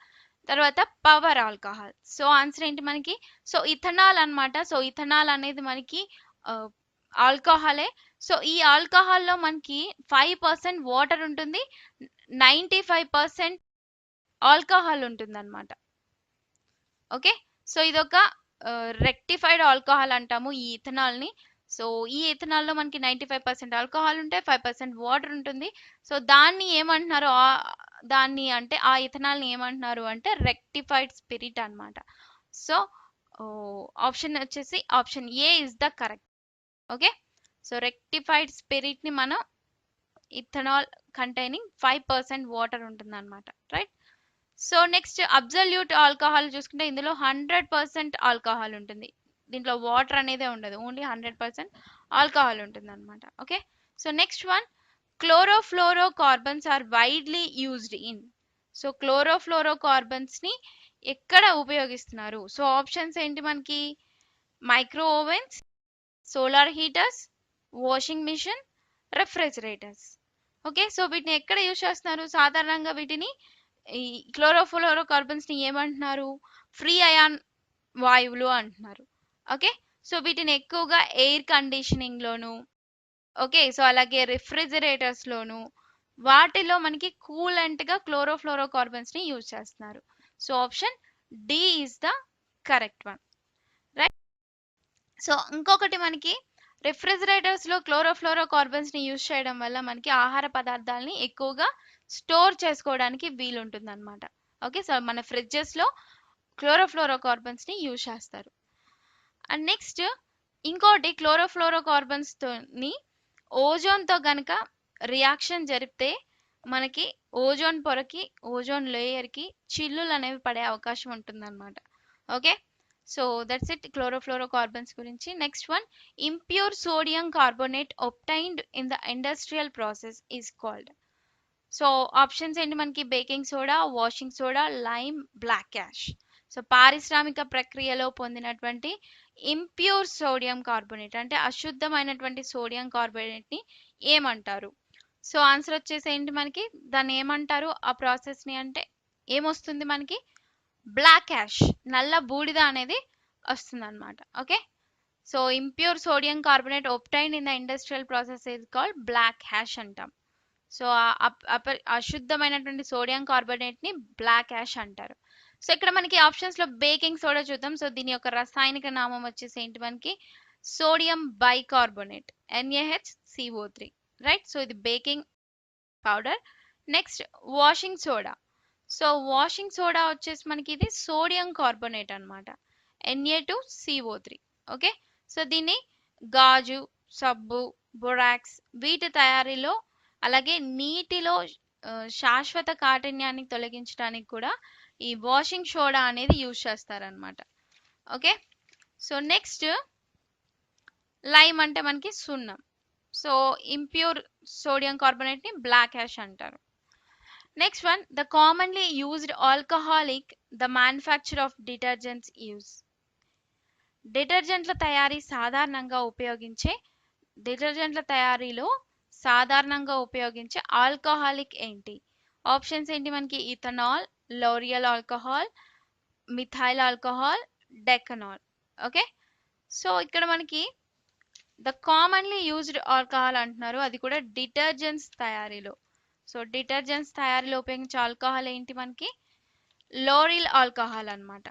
తర్వాత పవర్ ఆల్కహాల్. సో ఆన్సర్ ఏంటి మనకి? సో ఇథనాల్ అన్నమాట. సో ఇథనాల్ అనేది మనకి ఆల్కహాలే. సో ఈ ఆల్కహాల్లో మనకి 5% వాటర్ ఉంటుంది, 95% ఆల్కహాల్ ఉంటుంది అనమాట. ఓకే, సో ఇదొక రెక్టిఫైడ్ ఆల్కహాల్ అంటాము ఈ ఇథనాల్ ని. సో ఈ ఇథనాల్ లో మనకి 95% ఆల్కహాల్ ఉంటే 5% వాటర్ ఉంటుంది. సో దాన్ని ఏమంటున్నారు? దాన్ని అంటే ఆ ఇథనాల్ ని ఏమంటున్నారు అంటే రెక్టిఫైడ్ స్పిరిట్ అన్నమాట. సో ఆప్షన్ వచ్చేసి option A is the correct. Okay, so rectified spirit ని మనం ఇథనాల్ కంటైనింగ్ 5% వాటర్ ఉంటుంది అనమాట. Right. So next absolute alcohol చూసుకుంటే ఇందులో 100% ఆల్కహాల్ ఉంటుంది. దీంట్లో వాటర్ అనేదే ఉండదు, ఓన్లీ 100% ఆల్కహాల్ ఉంటుంది అనమాట. Okay, so next one, chlorofluoro carbons are widely used in. So chlorofluoro carbons ని ఎక్కడ ఉపయోగిస్తున్నారు? సో ఆప్షన్స్ ఏంటి మనకి? Micro ovens, solar heaters, washing machine, refrigerators. Okay, so వీటిని ఎక్కడ యూజ్ చేస్తున్నారు? సాధారణంగా వీటిని ఈ క్లోరోఫ్లోరో కార్బన్స్ ని ఏమంటున్నారు? ఫ్రీ అయాన్ వాయువులు అంటున్నారు. ఓకే, సో వీటిని ఎక్కువగా ఎయిర్ కండిషనింగ్ లోను, ఓకే, సో అలాగే రిఫ్రిజిరేటర్స్ లోను వాటిలో మనకి కూలెంట్ గా క్లోరోఫ్లోరో కార్బన్స్ ని యూజ్ చేస్తున్నారు. So option D is the correct one. Right. So ఇంకొకటి మనకి రిఫ్రిజిరేటర్స్ లో క్లోరోఫ్లోరో కార్బన్స్ ని యూజ్ చేయడం వల్ల మనకి ఆహార పదార్థాలని ఎక్కువగా స్టోర్ చేసుకోవడానికి వీలుంటుంది అనమాట. ఓకే, సో మన ఫ్రిడ్జెస్ లో క్లోరోఫ్లోరో కార్బన్స్ ని యూజ్ చేస్తారు. అండ్ నెక్స్ట్ ఇంకోటి, క్లోరోఫ్లోరో కార్బన్స్ తోని ఓజోన్ తో గనక రియాక్షన్ జరిపితే మనకి ఓజోన్ పొరకి, ఓజోన్ లేయర్ కి చిల్లులు అనేవి పడే అవకాశం ఉంటుంది అనమాట. Okay, so that's it chlorofluoro carbons గురించి. Next one, impure sodium carbonate obtained in the industrial process is called. So options ఏంటి మనకి? Baking soda, washing soda, lime, black ash. So పారిశ్రామిక ప్రక్రియలో పొందినటువంటి ఇంప్యూర్ సోడియం కార్బోనేట్ అంటే అశుద్ధమైనటువంటి sodium carbonate ని ఏమంటారు? So answer వచ్చేసి ఏంటి మనకి? దాన్ని ఏమంటారు ఆ ప్రాసెస్ ని అంటే ఏమొస్తుంది మనకి? బ్లాక్ యాష్, నల్ల బూడిద అనేది వస్తుంది అనమాట. Okay, so impure sodium carbonate obtained in the industrial process is called black ash అంటాం. సో అశుద్ధమైనటువంటి సోడియం కార్బోనేట్ ని బ్లాక్ యాష్ అంటారు. సో ఇక్కడ మనకి ఆప్షన్స్ లో బేకింగ్ సోడా చూద్దాం. సో దీని యొక్క రసాయనిక నామం వచ్చేసి ఏంటి మనకి? Sodium bicarbonate, NaHCO3. Right, so ఇది baking powder. Next washing soda. So washing soda వచ్చేసి మనకి ఇది సోడియం కార్బోనేట్ అన్నమాట, Na2CO3. ఓకే, సో దీన్ని గాజు, సబ్బు, బొరాక్స్ వీటి తయారీలో అలాగే నీటిలో శాశ్వత కాఠిన్యాన్ని తొలగించడానికి కూడా ఈ వాషింగ్ సోడా అనేది యూజ్ చేస్తారనమాట. ఓకే, సో నెక్స్ట్ లైమ్ అంటే మనకి సున్నం. సో ఇంప్యూర్ సోడియం కార్బోనేట్ ని బ్లాక్ యాష్ అంటారు. Next one, the commonly used alcoholic the manufacture of detergents use. డిటర్జెంట్ల తయారీ డిటర్జెంట్ల తయారీలో సాధారణంగా ఉపయోగించే ఆల్కహాలిక్ ఏంటి? ఆప్షన్స్ ఏంటి మనకి? Ethanol, lauryl alcohol, methyl alcohol, decanol. Okay, so ఇక్కడ మనకి ద కామన్లీ యూజ్డ్ ఆల్కహాల్ అంటున్నారు, అది కూడా డిటర్జెంట్స్ తయారీలో. సో డిటర్జెంట్స్ తయారీలో ఉపయోగించే ఆల్కహాల్ ఏంటి మనకి? లోరిల్ ఆల్కహాల్ అన్నమాట.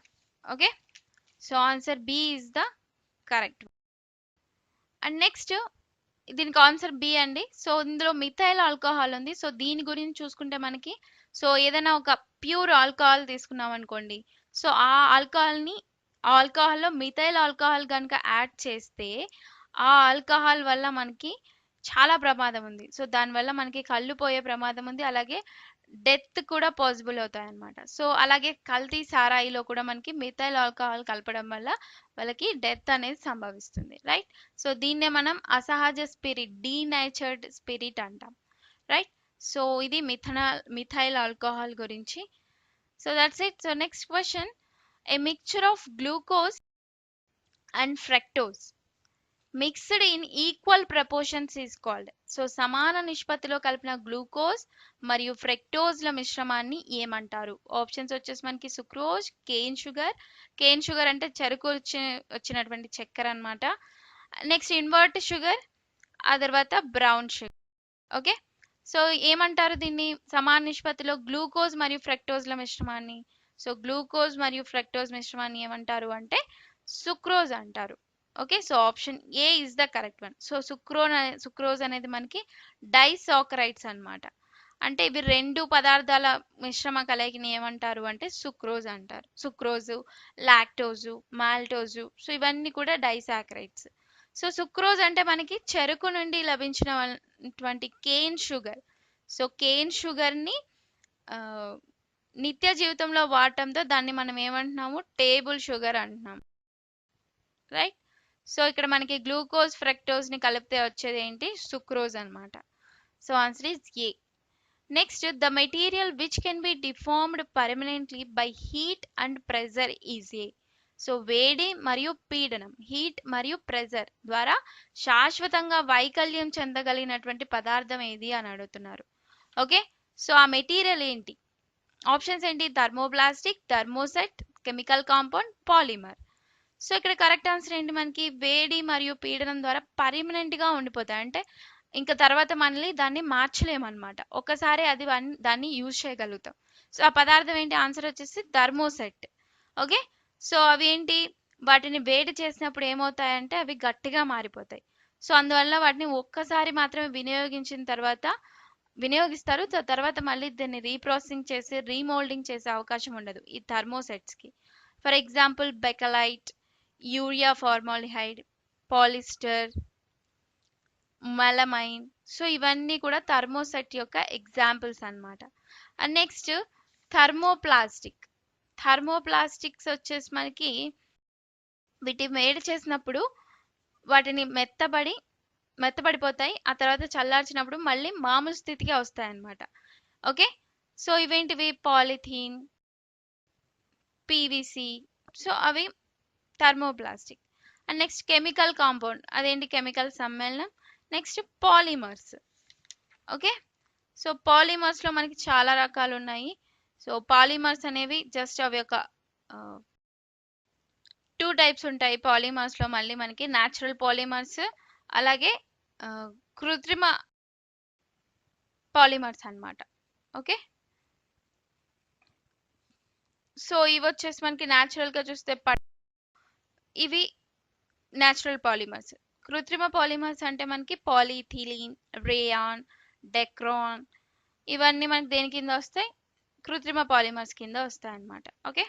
Okay, so answer B is the correct. And next దీనికి ఆన్సర్ బి అండి. సో ఇందులో మిథైల్ ఆల్కహాల్ ఉంది. సో దీని గురించి చూసుకుంటే మనకి, సో ఏదైనా ఒక ప్యూర్ ఆల్కహాల్ తీసుకున్నాం అనుకోండి, సో ఆ ఆల్కహాల్లో మిథైల్ ఆల్కహాల్ కనుక యాడ్ చేస్తే ఆ ఆల్కహాల్ వల్ల మనకి చాలా ప్రమాదం ఉంది. సో దానివల్ల మనకి కళ్ళు పోయే ప్రమాదం ఉంది, అలాగే డెత్ కూడా పాసిబుల్ అవుతాయి అన్నమాట. సో అలాగే కల్తీ సారాయిలో కూడా మనకి మిథైల్ ఆల్కహాల్ కలపడం వల్ల వాళ్ళకి డెత్ అనేది సంభవిస్తుంది, రైట్. సో దీన్నే మనం అసహజ స్పిరిట్, డీనేచర్డ్ స్పిరిట్ అంటాం, రైట్. సో ఇది మిథైల్ ఆల్కహాల్ గురించి. So that's it. So next question, A mixture of glucose and fructose mixed in equal proportions is called. So సమాన నిష్పత్తిలో కలిపిన గ్లూకోజ్ మరియు ఫ్రక్టోజ్ల మిశ్రమాన్ని ఏమంటారు? ఆప్షన్స్ వచ్చేసి మనకి సుక్రోజ్, కేన్ షుగర్ అంటే చెరుకు వచ్చినటువంటి చక్కెర అన్నమాట. నెక్స్ట్ ఇన్వర్ట్ షుగర్, ఆ తర్వాత బ్రౌన్ షుగర్. ఓకే, సో ఏమంటారు దీన్ని? సమాన నిష్పత్తిలో గ్లూకోజ్ మరియు ఫ్రక్టోజ్ల మిశ్రమాన్ని, సో గ్లూకోజ్ మరియు ఫ్రక్టోజ్ మిశ్రమాన్ని ఏమంటారు అంటే సుక్రోజ్ అంటారు. Okay, so option A is the correct one. So sucrose అనేది మనకి డైసాకరైడ్స్ అన్నమాట. అంటే ఇవి రెండు పదార్థాల మిశ్రమ కలయికని ఏమంటారు అంటే సుక్రోజ్ అంటారు. సుక్రోజు, లాక్టోజు, మాల్టోజు, సో ఇవన్నీ కూడా డైసాకరైడ్స్. సో సుక్రోజ్ అంటే మనకి చెరుకు నుండి లభించినటువంటి కేన్ షుగర్. సో కేన్ షుగర్ని నిత్య జీవితంలో వాడటంతో దాన్ని మనం ఏమంటున్నాము? టేబుల్ షుగర్ అంటున్నాము, రైట్. సో ఇక్కడ మనకి గ్లూకోజ్ ఫ్రక్టోజ్ ని కలిపితే వచ్చేది ఏంటి? సుక్రోజ్ అన్నమాట. So answer is a. Next, the material which can be deformed permanently by heat and pressure is a. So వేడి మరియు పీడనం, హీట్ మరియు ప్రెజర్ ద్వారా శాశ్వతంగా వైకల్యం చెందగలిగినటువంటి పదార్థం ఏది అని అడుగుతున్నారు. ఓకే, సో ఆ మెటీరియల్ ఏంటి? ఆప్షన్స్ ఏంటి? Thermoplastic, thermoset, chemical compound, polymer. So ఇక్కడ కరెక్ట్ ఆన్సర్ ఏంటి? మనకి వేడి మరియు పీడనం ద్వారా పర్మనెంట్ గా ఉండిపోతాయి, అంటే ఇంకా తర్వాత మళ్ళీ దాన్ని మార్చలేమన్నమాట. ఒకసారి దాన్ని యూజ్ చేయగలుగుతాం. సో ఆ పదార్థం ఏంటి? ఆన్సర్ వచ్చేసి థర్మోసెట్. ఓకే, సో అవి ఏంటి? వాటిని వేడి చేసినప్పుడు ఏమవుతాయంటే అవి గట్టిగా మారిపోతాయి. సో అందువల్ల వాటిని ఒక్కసారి మాత్రమే వినియోగిస్తారు. తర్వాత మళ్ళీ దీన్ని రీప్రాసెసింగ్ చేసి రీమోల్డింగ్ చేసే అవకాశం ఉండదు ఈ థర్మోసెట్స్ కి. For example Bakelite, urea formaldehyde, polyester, melamine. So ఇవన్నీ కూడా థర్మోసెట్ యొక్క ఎగ్జాంపుల్స్ అన్నమాట. అండ్ నెక్స్ట్ థర్మోప్లాస్టిక్స్ వచ్చేసి మనకి వీటి వేడి చేసినప్పుడు వాటిని మెత్తబడిపోతాయి, ఆ తర్వాత చల్లార్చినప్పుడు మళ్ళీ మామూలు స్థితికి వస్తాయి అన్నమాట. ఓకే, సో ఇవేంటివి? పాలిథీన్, పీవీసీ, సో అవి thermoplastic. And next chemical compound, అదేంటి? కెమికల్ సమ్మేళనం. Next polymers. Okay, so polymers లో మనకి చాలా రకాలు ఉన్నాయి. సో పాలిమర్స్ అనేవి జస్ట్ అవి ఒక 2 టైప్స్ ఉంటాయి పాలిమర్స్ లో. మళ్ళీ మనకి న్యాచురల్ పాలిమర్స్, అలాగే కృత్రిమ పాలిమర్స్ అన్నమాట. ఓకే, సో ఇవి వచ్చేసి మనకి న్యాచురల్ గా చూస్తే ఇవి న్యాచురల్ పాలిమర్స్. కృత్రిమ పాలిమర్స్ అంటే మనకి పాలిథిలీన్, రేయాన్, డెక్రాన్, ఇవన్నీ మనకి దేని కింద వస్తాయి? కృత్రిమ పాలిమర్స్ కింద వస్తాయి అన్నమాట. Okay,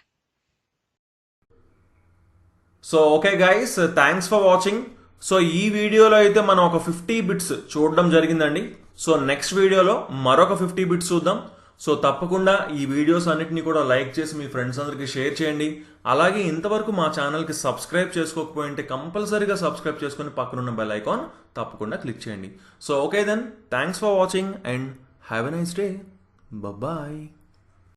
so okay guys, thanks for watching. So ఈ వీడియోలో అయితే మనం ఒక 50 బిట్స్ చూడడం జరిగిందండి. సో నెక్స్ట్ వీడియోలో మరొక 50 బిట్స్ చూద్దాం. సో తప్పకుండా ఈ వీడియోస్ అన్నిటిని కూడా లైక్ చేసి మీ ఫ్రెండ్స్ అందరికీ షేర్ చేయండి. అలాగే ఇంతవరకు మా ఛానల్కి సబ్స్క్రైబ్ చేసుకోకపోయింటే కంపల్సరీగా సబ్స్క్రైబ్ చేసుకుని పక్కనున్న బెల్ ఐకాన్ తప్పకుండా క్లిక్ చేయండి. So okay then, thanks for watching and have a nice day. Bye.